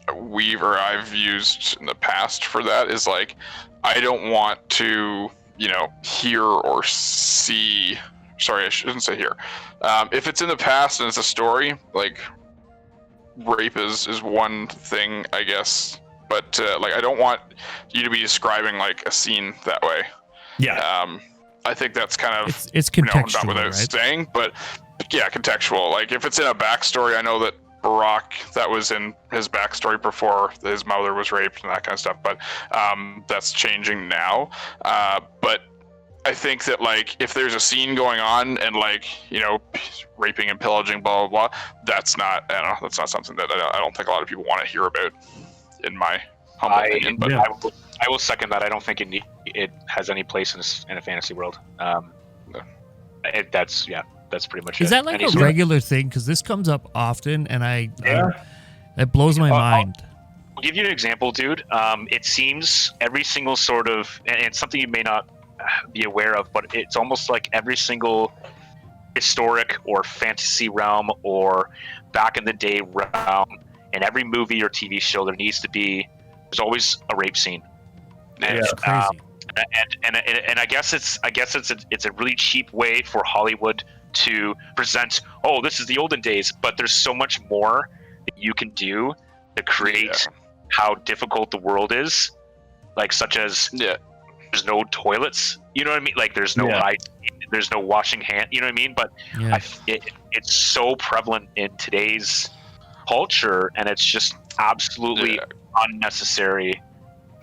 [SPEAKER 3] I've used in the past for that is like, I don't want to, hear or see. Sorry, I shouldn't say hear. If it's in the past and it's a story, like rape is one thing, I guess. But like, I don't want you to be describing like a scene that way.
[SPEAKER 1] Yeah.
[SPEAKER 3] I think that's kind of
[SPEAKER 2] it's contextual,
[SPEAKER 3] not without
[SPEAKER 2] right?
[SPEAKER 3] saying, but yeah, contextual. Like if it's in a backstory, I know that Borok, that was in his backstory before his mother was raped and that kind of stuff, but that's changing now. But I think that like if there's a scene going on and like, raping and pillaging, blah blah blah, that's not something that I don't think a lot of people want to hear about, in my humble opinion. But
[SPEAKER 4] I will second that. I don't think it has any place in a fantasy world. That's pretty much it.
[SPEAKER 2] Is that like a regular thing? Because this comes up often, and it blows my mind.
[SPEAKER 4] I'll give you an example, dude. It seems every single sort of, and it's something you may not be aware of, but it's almost like every single historic or fantasy realm or back in the day realm, in every movie or TV show, there's always a rape scene. And,
[SPEAKER 2] It's crazy.
[SPEAKER 4] And I guess it's a really cheap way for Hollywood to present, oh, this is the olden days, but there's so much more that you can do to create how difficult the world is, like such as there's no toilets, you know what I mean? Like there's no hygiene, there's no washing hand. You know what I mean? But
[SPEAKER 2] Yeah.
[SPEAKER 4] it's so prevalent in today's culture, and it's just absolutely unnecessary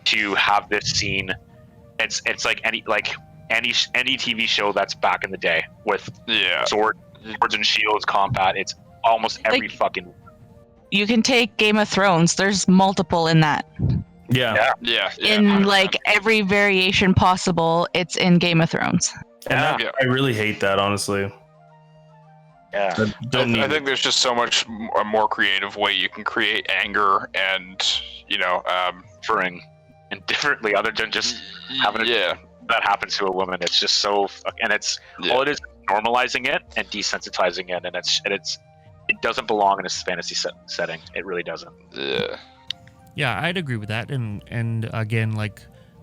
[SPEAKER 4] to have this scene. It's like any TV show that's back in the day with swords and shields combat. It's almost every fucking.
[SPEAKER 5] You can take Game of Thrones. There's multiple in that.
[SPEAKER 1] Yeah.
[SPEAKER 5] In
[SPEAKER 3] 100%.
[SPEAKER 5] like every variation possible, it's in Game of Thrones.
[SPEAKER 1] And I really hate that, honestly.
[SPEAKER 4] Yeah.
[SPEAKER 3] I think there's just so much a more creative way you can create anger and,
[SPEAKER 4] Suffering and differently, other than just having that happens to a woman. It's just so, and it's all it is normalizing it and desensitizing it, and it doesn't belong in a fantasy setting. It really doesn't.
[SPEAKER 2] Yeah, I'd agree with that. And again, like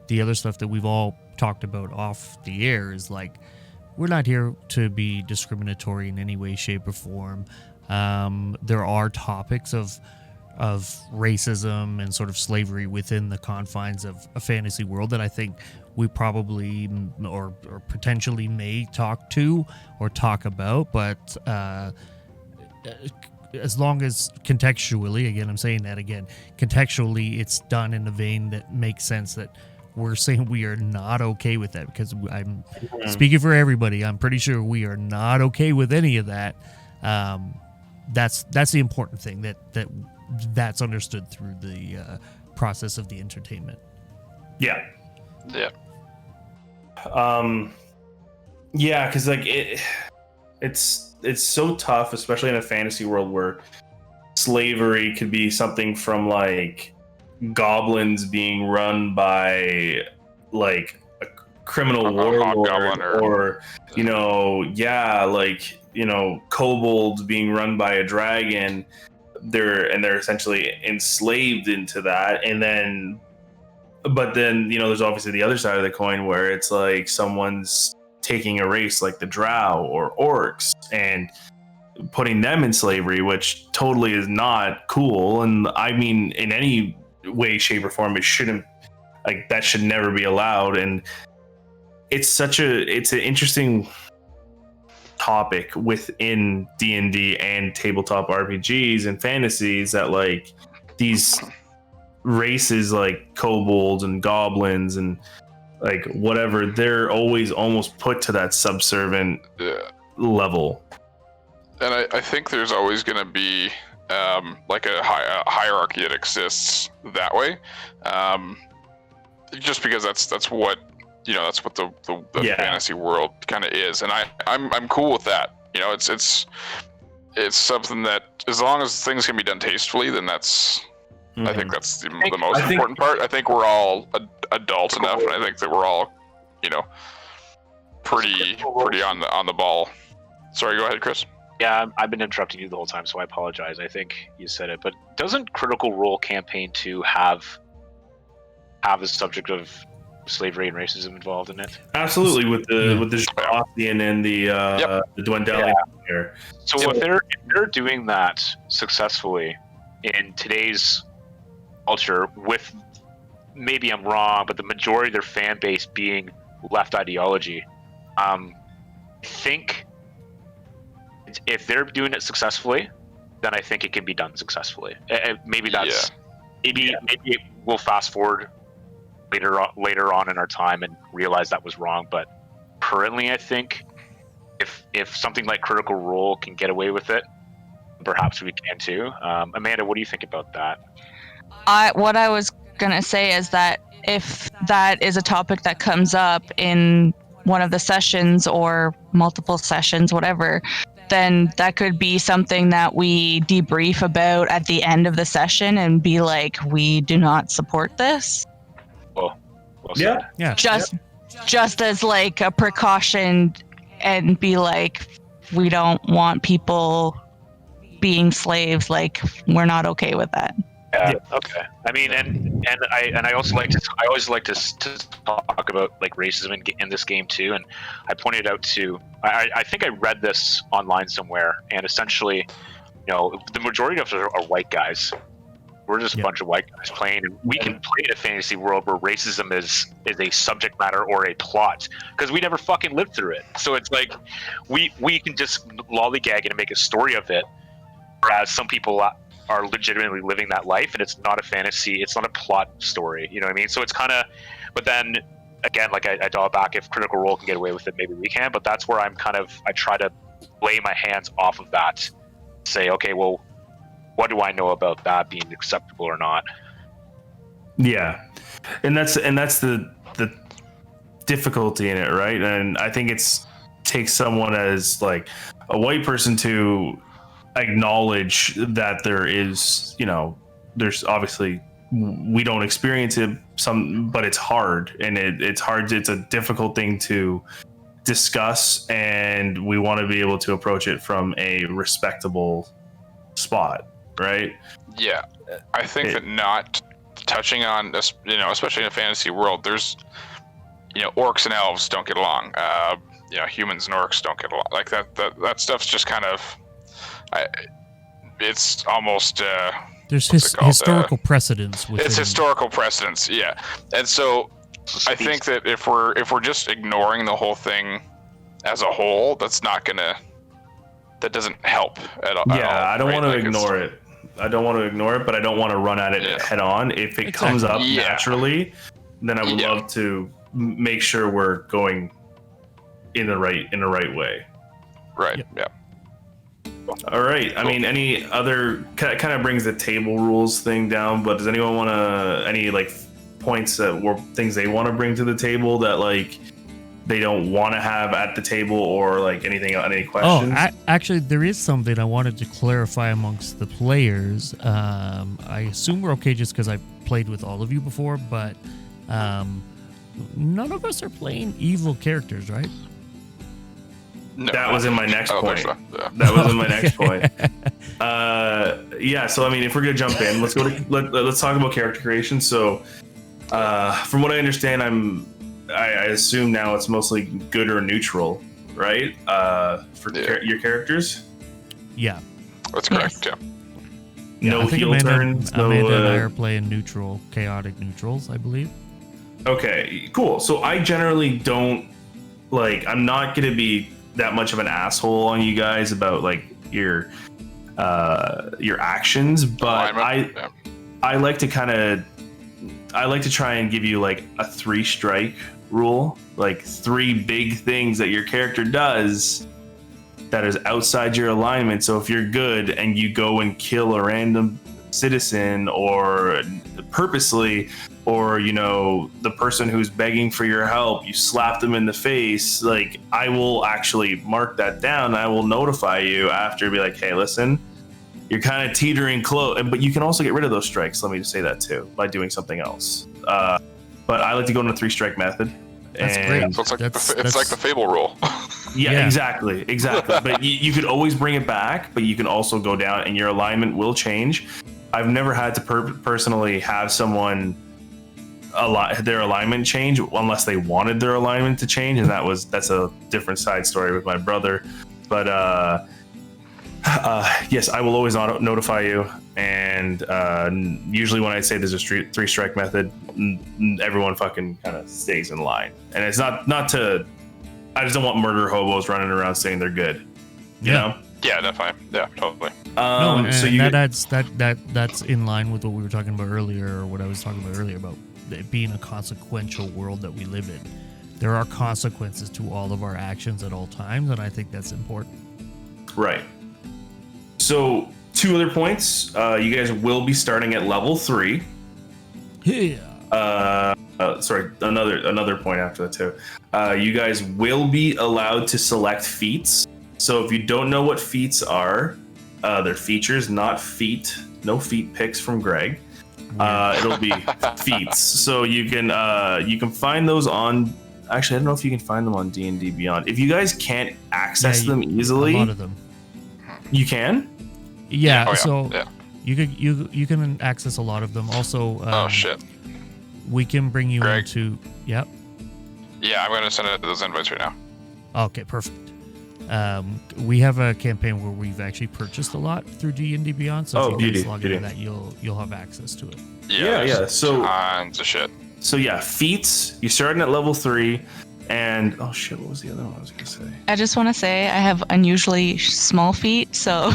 [SPEAKER 2] the other stuff that we've all talked about off the air is like, we're not here to be discriminatory in any way, shape, or form. There are topics of racism and sort of slavery within the confines of a fantasy world that I think we probably or potentially may talk about, but as long as contextually, again, I'm saying that again, contextually, it's done in a vein that makes sense, that we're saying we are not okay with that, because I'm speaking for everybody. I'm pretty sure we are not okay with any of that. That's the important thing, that's understood through the process of the entertainment.
[SPEAKER 1] Yeah. Because like it's so tough, especially in a fantasy world where slavery could be something from like goblins being run by like a criminal warlord, or kobolds being run by a dragon. They're essentially enslaved into that, but then there's obviously the other side of the coin where it's like someone's taking a race like the drow or orcs and putting them in slavery, which totally is not cool. And I mean, in any way, shape, or form, it shouldn't, like, that should never be allowed. And it's an interesting topic within D&D and tabletop RPGs and fantasies, that like these races like kobolds and goblins and like whatever, they're always almost put to that subservient level.
[SPEAKER 3] And I think there's always going to be like a hierarchy that exists that way, just because that's what the fantasy world kind of is, and I'm cool with that. It's something that, as long as things can be done tastefully, then that's I think that's the most important part. I think we're all adults enough, and I think that we're all pretty on the ball. Sorry, go ahead, Chris.
[SPEAKER 4] Yeah, I've been interrupting you the whole time, so I apologize. I think you said it, but doesn't Critical Role Campaign 2 have the subject of slavery and racism involved in it?
[SPEAKER 1] Absolutely, with the Jothian and the Dwendalian here.
[SPEAKER 4] So if they're doing that successfully in today's culture, with, maybe I'm wrong, but the majority of their fan base being left ideology, I think if they're doing it successfully, then I think it can be done successfully. Maybe we'll fast forward later on in our time and realize that was wrong. But currently, I think if something like Critical Role can get away with it, perhaps we can too. Amanda, what do you think about that?
[SPEAKER 5] What I was gonna say is that if that is a topic that comes up in one of the sessions or multiple sessions, whatever, then that could be something that we debrief about at the end of the session and be like, we do not support this.
[SPEAKER 4] Well
[SPEAKER 2] yeah.
[SPEAKER 5] Just as like a precaution, and be like, we don't want people being slaves. Like, we're not okay with that.
[SPEAKER 4] Yeah. Okay. I mean, and I always like to talk about like racism in this game too. And I pointed out to, I think I read this online somewhere, and essentially, the majority of us are white guys, We're just a bunch of white guys playing, and we can play in a fantasy world where racism is a subject matter or a plot because we never fucking lived through it. So it's like we can just lollygag and make a story of it, whereas some people are legitimately living that life, and it's not a fantasy, it's not a plot story. You know what I mean? So it's kind of, but then again, like I dial back. If Critical Role can get away with it, maybe we can. But that's where I try to lay my hands off of that. Say, okay, well, what do I know about that being acceptable or not?
[SPEAKER 1] Yeah, and that's the difficulty in it, right? And I think takes someone as like a white person to acknowledge that there is, there's obviously we don't experience it but it's hard, and it's hard. It's a difficult thing to discuss, and we want to be able to approach it from a respectable spot, right?
[SPEAKER 3] Yeah, I think that not touching on this, especially in a fantasy world, there's, orcs and elves don't get along. Humans and orcs don't get along. Like that stuff's just kind of, it's almost.
[SPEAKER 2] There's historical precedence.
[SPEAKER 3] It's historical precedence, yeah. And so I think that if we're just ignoring the whole thing as a whole, that doesn't help at all.
[SPEAKER 1] Yeah, I don't want to ignore it. I don't want to ignore it, but I don't want to run at it head on. If it comes up naturally, then I would love to make sure we're going in the right way.
[SPEAKER 3] Right. Yeah.
[SPEAKER 1] All right. Cool. I mean, any other kind of brings the table rules thing down, but does anyone want any like points or things they want to bring to the table that like they don't want to have at the table, or like any questions?
[SPEAKER 2] Actually, there is something I wanted to clarify amongst the players. I assume we're okay just because I've played with all of you before, but none of us are playing evil characters, right?
[SPEAKER 3] No.
[SPEAKER 1] That was in my next point. That was in my next point. So I mean, if we're gonna jump in, let's talk about character creation. So, from what I understand, I assume now it's mostly good or neutral, right? For your characters.
[SPEAKER 2] Yeah,
[SPEAKER 3] that's correct.
[SPEAKER 2] Yes.
[SPEAKER 3] Yeah.
[SPEAKER 1] No heel turns.
[SPEAKER 2] Amanda and I are playing neutral, chaotic neutrals, I believe.
[SPEAKER 1] Okay, cool. So I generally don't I'm not gonna be that much of an asshole on you guys about like your actions, but I like to try and give you like a 3-strike rule, like 3 big things that your character does that is outside your alignment. So if you're good and you go and kill a random citizen or purposely, or the person who's begging for your help, you slap them in the face, like I will actually mark that down. I will notify you after, be like, hey, listen, you're kind of teetering close. But you can also get rid of those strikes, let me just say that too, by doing something else. But I like to go in a 3-strike method.
[SPEAKER 2] That's great.
[SPEAKER 3] So it's like the Fable rule.
[SPEAKER 1] Yeah, exactly. But you could always bring it back, but you can also go down and your alignment will change. I've never had to personally have someone their alignment change unless they wanted their alignment to change, and that's a different side story with my brother. But yes, I will always notify you, and usually when I say there's a 3-strike method, everyone fucking kind of stays in line. And it's not to, I just don't want murder hobos running around saying they're good, you know?
[SPEAKER 3] Yeah, definitely. Yeah, totally.
[SPEAKER 2] That's in line with what we were talking about earlier, or what I was talking about earlier about it being a consequential world that we live in. There are consequences to all of our actions at all times, and I think that's important.
[SPEAKER 1] Right. So 2 other points. You guys will be starting at level 3.
[SPEAKER 2] Yeah.
[SPEAKER 1] Sorry, another point after that too. You guys will be allowed to select feats. So if you don't know what feats are, they're features, not feet. No feet picks from Greg. It'll be feats. So you can find those on. Actually, I don't know if you can find them on D&D Beyond. If you guys can't access them easily,
[SPEAKER 2] a lot of them.
[SPEAKER 1] You can.
[SPEAKER 2] Yeah. You can access a lot of them. Also.
[SPEAKER 3] Oh shit.
[SPEAKER 2] We can bring you
[SPEAKER 3] Greg.
[SPEAKER 2] into. Yep.
[SPEAKER 3] Yeah, I'm gonna send those invites right now.
[SPEAKER 2] Okay, perfect. We have a campaign where we've actually purchased a lot through D&D Beyond. So if you guys log into that, you'll have access to it.
[SPEAKER 1] Yeah. So
[SPEAKER 3] tons of shit.
[SPEAKER 1] So yeah, feats. You're starting at level 3, and oh shit, what was the other one I was gonna say?
[SPEAKER 5] I just want to say I have unusually small feet, so.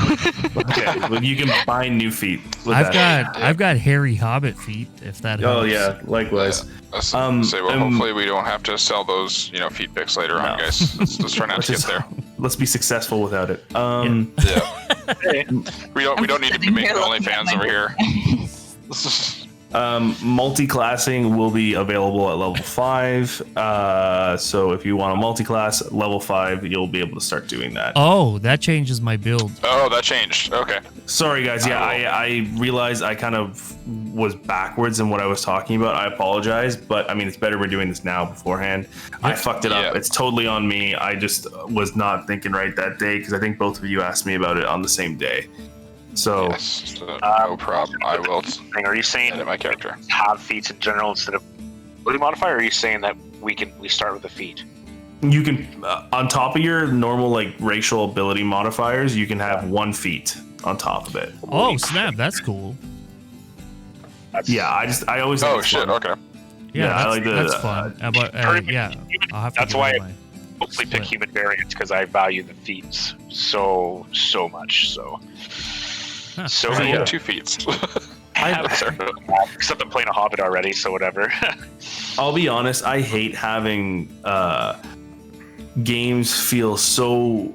[SPEAKER 1] Okay, well, you can buy new feet.
[SPEAKER 2] I've got hairy hobbit feet. If that helps.
[SPEAKER 1] Oh yeah, likewise.
[SPEAKER 3] Yeah. Hopefully we don't have to sell those, feet pics later on, guys. Let's try not to get there.
[SPEAKER 1] Let's be successful without it.
[SPEAKER 3] Yeah. we don't need to be making OnlyFans over here.
[SPEAKER 1] Multi-classing will be available at level 5. So if you want a multi-class at level 5, you'll be able to start doing that.
[SPEAKER 2] Oh, that changes my build.
[SPEAKER 3] Oh, that changed. Okay.
[SPEAKER 1] Sorry, guys. Yeah, I realized I kind of was backwards in what I was talking about. I apologize, but I mean, it's better we're doing this now beforehand. I fucked it up. It's totally on me. I just was not thinking right that day because I think both of you asked me about it on the same day. So
[SPEAKER 3] yes, no problem. I will.
[SPEAKER 4] Are you saying
[SPEAKER 3] that my character
[SPEAKER 4] have feats in general instead of ability modifier? Or are you saying that we start with a feat?
[SPEAKER 1] You can on top of your normal like racial ability modifiers, you can have 1 feat on top of it.
[SPEAKER 2] Oh snap! That's cool.
[SPEAKER 1] I always.
[SPEAKER 3] Oh shit!
[SPEAKER 1] Fun.
[SPEAKER 3] Okay.
[SPEAKER 2] Yeah, I like that's fun. I'll have to
[SPEAKER 4] that's why I mostly pick human variants because I value the feats so much. So.
[SPEAKER 3] Huh. So yeah. 2 feats.
[SPEAKER 4] Except I'm playing a Hobbit already, so whatever.
[SPEAKER 1] I'll be honest, I hate having games feel so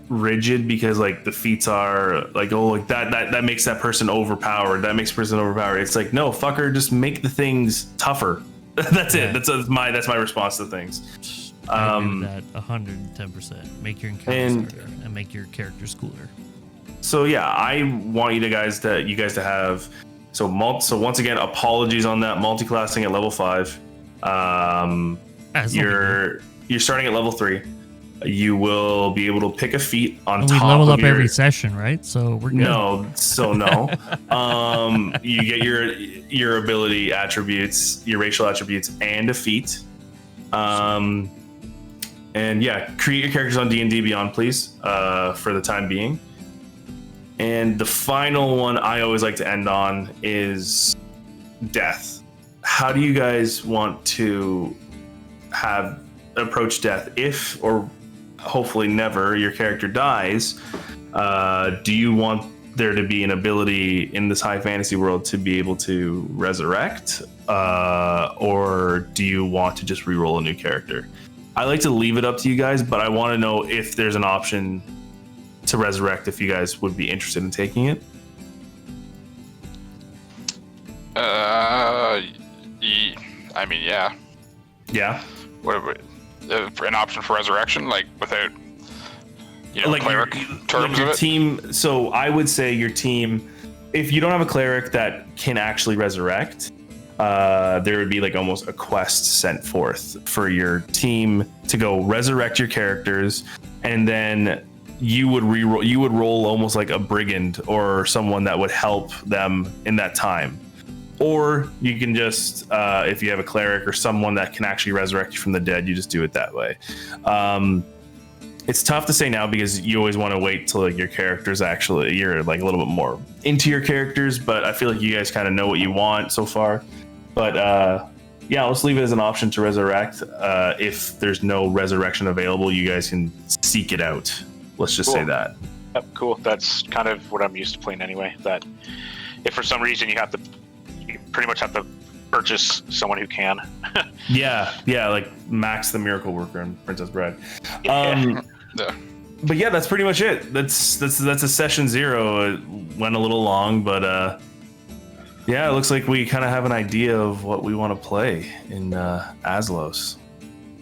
[SPEAKER 1] rigid because like the feats are like, oh, like that makes that person overpowered. That makes person overpowered. It's like, no, fucker, just make the things tougher. That's it. That's my response to things.
[SPEAKER 2] I agree with that 110%. Make your encounters harder and make your characters cooler.
[SPEAKER 1] So yeah, I want you guys to have so once again, apologies on that multi-classing at level 5. You're starting at level 3. You will be able to pick a feat on top.
[SPEAKER 2] We level up every session, right? So we're good.
[SPEAKER 1] No. You get your ability attributes, your racial attributes, and a feat. And yeah, create your characters on D&D Beyond, please, for the time being. And the final one I always like to end on is death. How do you guys want to approach death if, or hopefully never, your character dies? Do you want there to be an ability in this high fantasy world to be able to resurrect? Or do you want to just reroll a new character? I like to leave it up to you guys, but I want to know if there's an option to resurrect, if you guys would be interested in taking it.
[SPEAKER 3] I mean, yeah.
[SPEAKER 1] Yeah.
[SPEAKER 3] What an option for resurrection, like without,
[SPEAKER 1] like
[SPEAKER 3] cleric terms
[SPEAKER 1] your
[SPEAKER 3] of it?
[SPEAKER 1] Team. So I would say your team, if you don't have a cleric that can actually resurrect, there would be like almost a quest sent forth for your team to go resurrect your characters, and then you would roll almost like a brigand or someone that would help them in that time. Or you can just, if you have a cleric or someone that can actually resurrect you from the dead, you just do it that way. It's tough to say now because you always want to wait till like your characters you're like a little bit more into your characters, but I feel like you guys kind of know what you want so far. But yeah, let's leave it as an option to resurrect. If there's no resurrection available, you guys can seek it out. Let's just say that.
[SPEAKER 4] Yep, cool. That's kind of what I'm used to playing anyway. That if for some reason you pretty much have to purchase someone who can.
[SPEAKER 1] yeah, like Max the Miracle Worker and Princess Bride.
[SPEAKER 3] Yeah.
[SPEAKER 1] But yeah, that's pretty much it. That's a session 0. It went a little long, but yeah, it looks like we kind of have an idea of what we want to play in Azlos.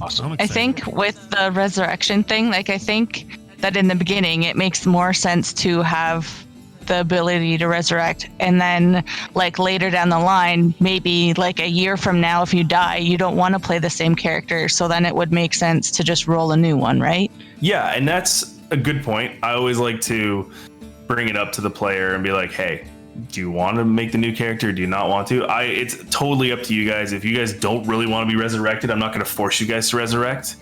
[SPEAKER 4] Awesome.
[SPEAKER 5] I think with the resurrection thing, like I think that in the beginning it makes more sense to have the ability to resurrect, and then like later down the line, maybe like a year from now, if you die, you don't want to play the same character, so then it would make sense to just roll a new one, right?
[SPEAKER 1] Yeah, and that's a good point. I always like to bring it up to the player and be like, hey, do you want to make the new character? Do you not want to? It's totally up to you guys. If you guys don't really want to be resurrected, I'm not going to force you guys to resurrect.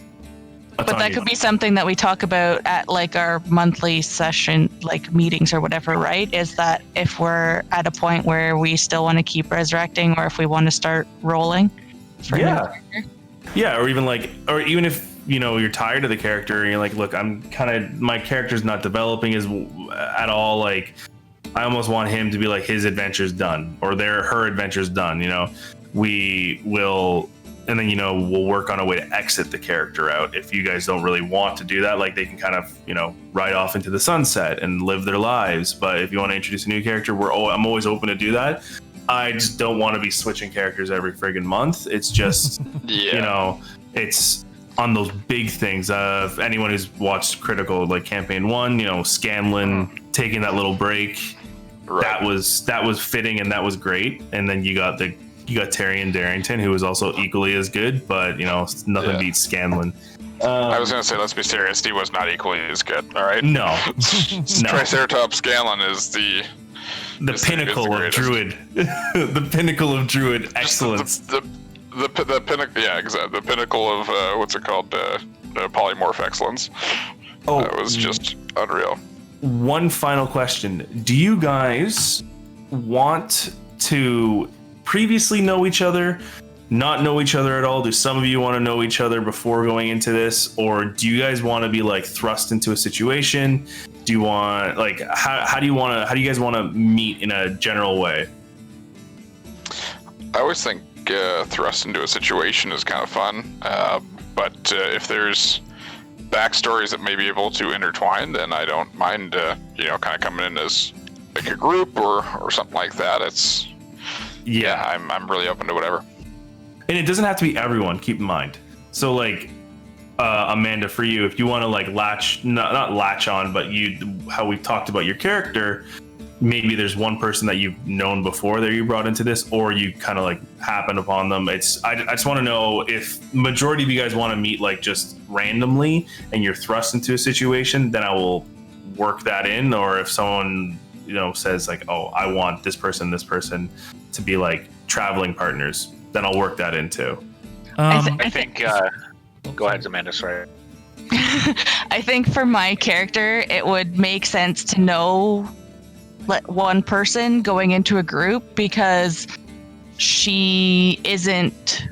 [SPEAKER 5] But that could be something that we talk about at like our monthly session, like meetings or whatever, right? Is that if we're at a point where we still want to keep resurrecting, or if we want to start rolling for a new character?
[SPEAKER 1] Yeah, or even if you're tired of the character and you're like, look, my character's not developing at all. Like, I almost want him to be like his adventure's done or her adventure's done. We will. And then, we'll work on a way to exit the character out. If you guys don't really want to do that, like they can kind of, ride off into the sunset and live their lives. But if you want to introduce a new character, I'm always open to do that. I just don't want to be switching characters every friggin' month. It's just, it's on those big things. If anyone who's watched Critical, like Campaign 1, Scanlan taking that little break, that was fitting and that was great. And then you got Tyrion Darrington, who was also equally as good, but nothing beats Scanlan.
[SPEAKER 3] I was gonna say, let's be serious. He was not equally as good. All right.
[SPEAKER 1] No.
[SPEAKER 3] Triceratops Scanlan is the
[SPEAKER 1] pinnacle of Druid. The pinnacle of Druid excellence.
[SPEAKER 3] The pinnacle. Yeah, exactly. The pinnacle of what's it called? Polymorph excellence. It was just unreal.
[SPEAKER 1] One final question: do you guys want to previously know each other, not know each other at all? Do some of you want to know each other before going into this, or do you guys want to be like thrust into a situation? Do you want how do you guys want to meet in a general way?
[SPEAKER 3] I always think thrust into a situation is kind of fun, but if there's backstories that may be able to intertwine, then I don't mind kind of coming in as like a group or something like that. I'm really open to whatever.
[SPEAKER 1] And it doesn't have to be everyone, keep in mind. So Amanda, for you, if you want to not latch on, but how we've talked about your character, maybe there's one person that you've known before that you brought into this, or you kind of happen upon them. I just want to know if majority of you guys want to meet just randomly and you're thrust into a situation, then I will work that in. Or if someone says I want this person to be traveling partners, then I'll work that in too.
[SPEAKER 4] I think go ahead, Amanda, sorry.
[SPEAKER 5] I think for my character, it would make sense to know one person going into a group, because she isn't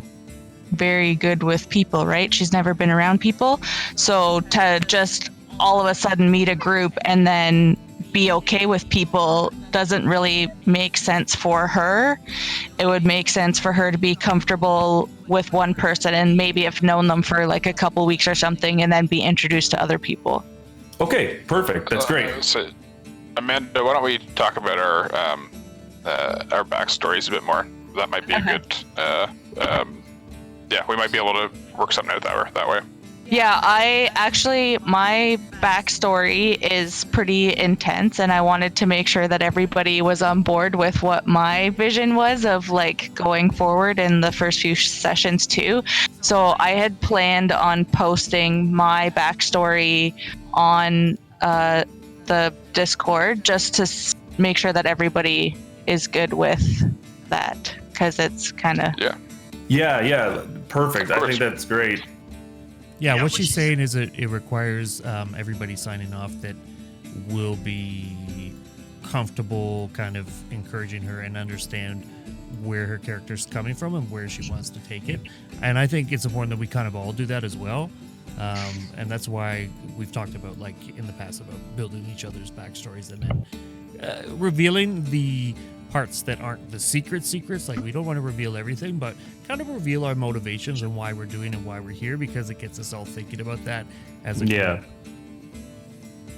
[SPEAKER 5] very good with people, right? She's never been around people. So to just all of a sudden meet a group and then be okay with people doesn't really make sense for her. It would make sense for her to be comfortable with one person and maybe have known them for a couple weeks or something, and then be introduced to other people.
[SPEAKER 1] Okay, perfect. That's great.
[SPEAKER 3] So, Amanda, why don't we talk about our backstories a bit more? That might be a good. We might be able to work something out that way.
[SPEAKER 5] Yeah, my backstory is pretty intense, and I wanted to make sure that everybody was on board with what my vision was of going forward in the first few sessions too. So I had planned on posting my backstory on the Discord just to make sure that everybody is good with that, because it's kind of...
[SPEAKER 1] Yeah, perfect. I think that's great.
[SPEAKER 2] Yeah, what she's saying is it requires everybody signing off that will be comfortable kind of encouraging her and understand where her character's coming from and where she wants to take it. And I think it's important that we kind of all do that as well. And that's why we've talked about in the past about building each other's backstories and then revealing the parts that aren't the secrets. We don't want to reveal everything, but kind of reveal our motivations and why we're doing and why we're here, because it gets us all thinking about that as a group.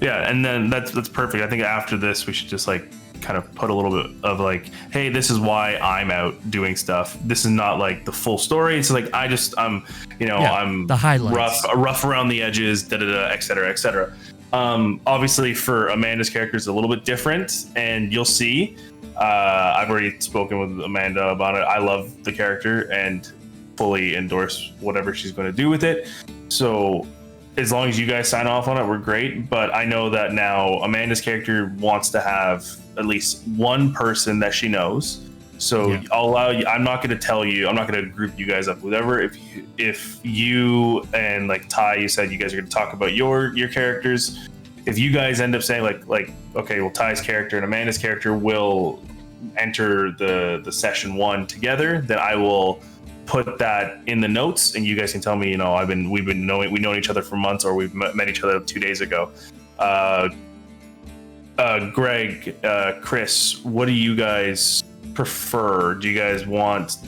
[SPEAKER 1] Yeah, and then that's perfect. I think after this we should just kind of put a little bit of hey, this is why I'm out doing stuff. This is not the full story. It's I'm I'm
[SPEAKER 2] the highlights,
[SPEAKER 1] rough around the edges, et cetera, et cetera. Obviously for Amanda's character is a little bit different, and you'll see. I've already spoken with Amanda about it. I love the character and fully endorse whatever she's going to do with it. So as long as you guys sign off on it, we're great. But I know that now Amanda's character wants to have at least one person that she knows So
[SPEAKER 2] Yeah.
[SPEAKER 1] I'll allow you. I'm not going to tell you. I'm not going to group you guys up. Whatever. If you and like Ty, you said you guys are going to talk about your characters. If you guys end up saying like okay, well Ty's character and Amanda's character will enter the session 1 together, then I will put that in the notes, and you guys can tell me. We've known each other for months, or we've met each other 2 days ago. Greg, Chris, what do you guys prefer? Do you guys want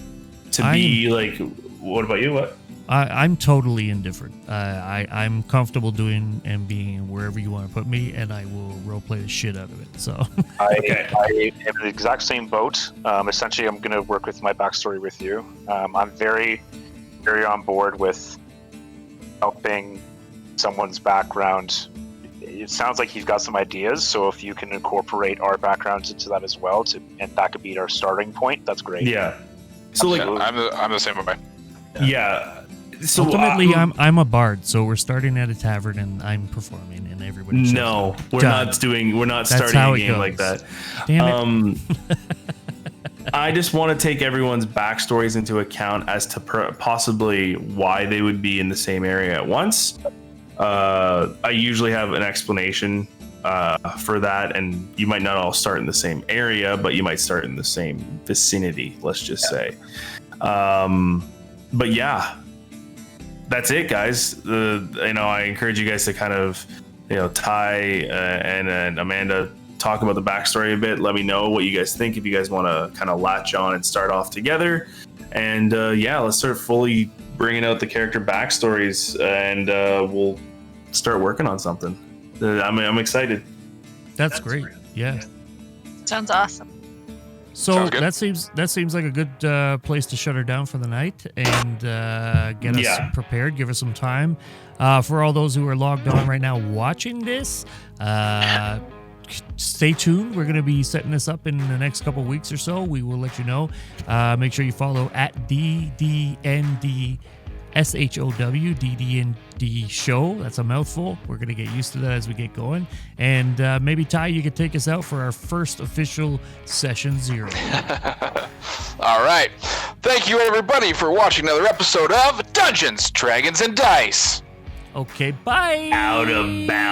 [SPEAKER 1] to be like? What about you? What?
[SPEAKER 2] I'm totally indifferent. I'm comfortable doing and being wherever you want to put me, and I will roleplay the shit out of it. So
[SPEAKER 4] I am in the exact same boat. Essentially, I'm going to work with my backstory with you. I'm very, very on board with helping someone's background. It sounds like you've got some ideas, so if you can incorporate our backgrounds into that as well, and that could be our starting point, that's great.
[SPEAKER 1] Yeah. So like,
[SPEAKER 3] I'm the same way.
[SPEAKER 1] Yeah. So
[SPEAKER 2] ultimately, I'm a bard, so we're starting at a tavern, and I'm performing, and everybody.
[SPEAKER 1] No, we're not
[SPEAKER 2] That's
[SPEAKER 1] starting
[SPEAKER 2] how
[SPEAKER 1] a
[SPEAKER 2] it
[SPEAKER 1] game
[SPEAKER 2] goes.
[SPEAKER 1] like that.
[SPEAKER 2] Damn it.
[SPEAKER 1] I just want to take everyone's backstories into account as to possibly why they would be in the same area at once. I usually have an explanation for that, and you might not all start in the same area, but you might start in the same vicinity, let's just say. But yeah, that's it, guys. I encourage you guys to kind of, Ty and Amanda talk about the backstory a bit. Let me know what you guys think, if you guys want to kind of latch on and start off together. And let's start fully bringing out the character backstories, and we'll start working on something. I'm excited.
[SPEAKER 2] That's great. Yeah.
[SPEAKER 5] Sounds awesome.
[SPEAKER 2] So
[SPEAKER 3] Sounds good.
[SPEAKER 2] that seems like a good place to shut her down for the night and get us prepared. Give her some time. For all those who are logged on right now watching this, stay tuned. We're going to be setting this up in the next couple weeks or so. We will let you know. Make sure you follow at DDND SHOW, DDND show. That's a mouthful. We're going to get used to that as we get going. And maybe, Ty, you could take us out for our first official session 0.
[SPEAKER 3] All right. Thank you, everybody, for watching another episode of Dungeons, Dragons, and Dice.
[SPEAKER 2] Okay, bye.
[SPEAKER 1] Out of bounds.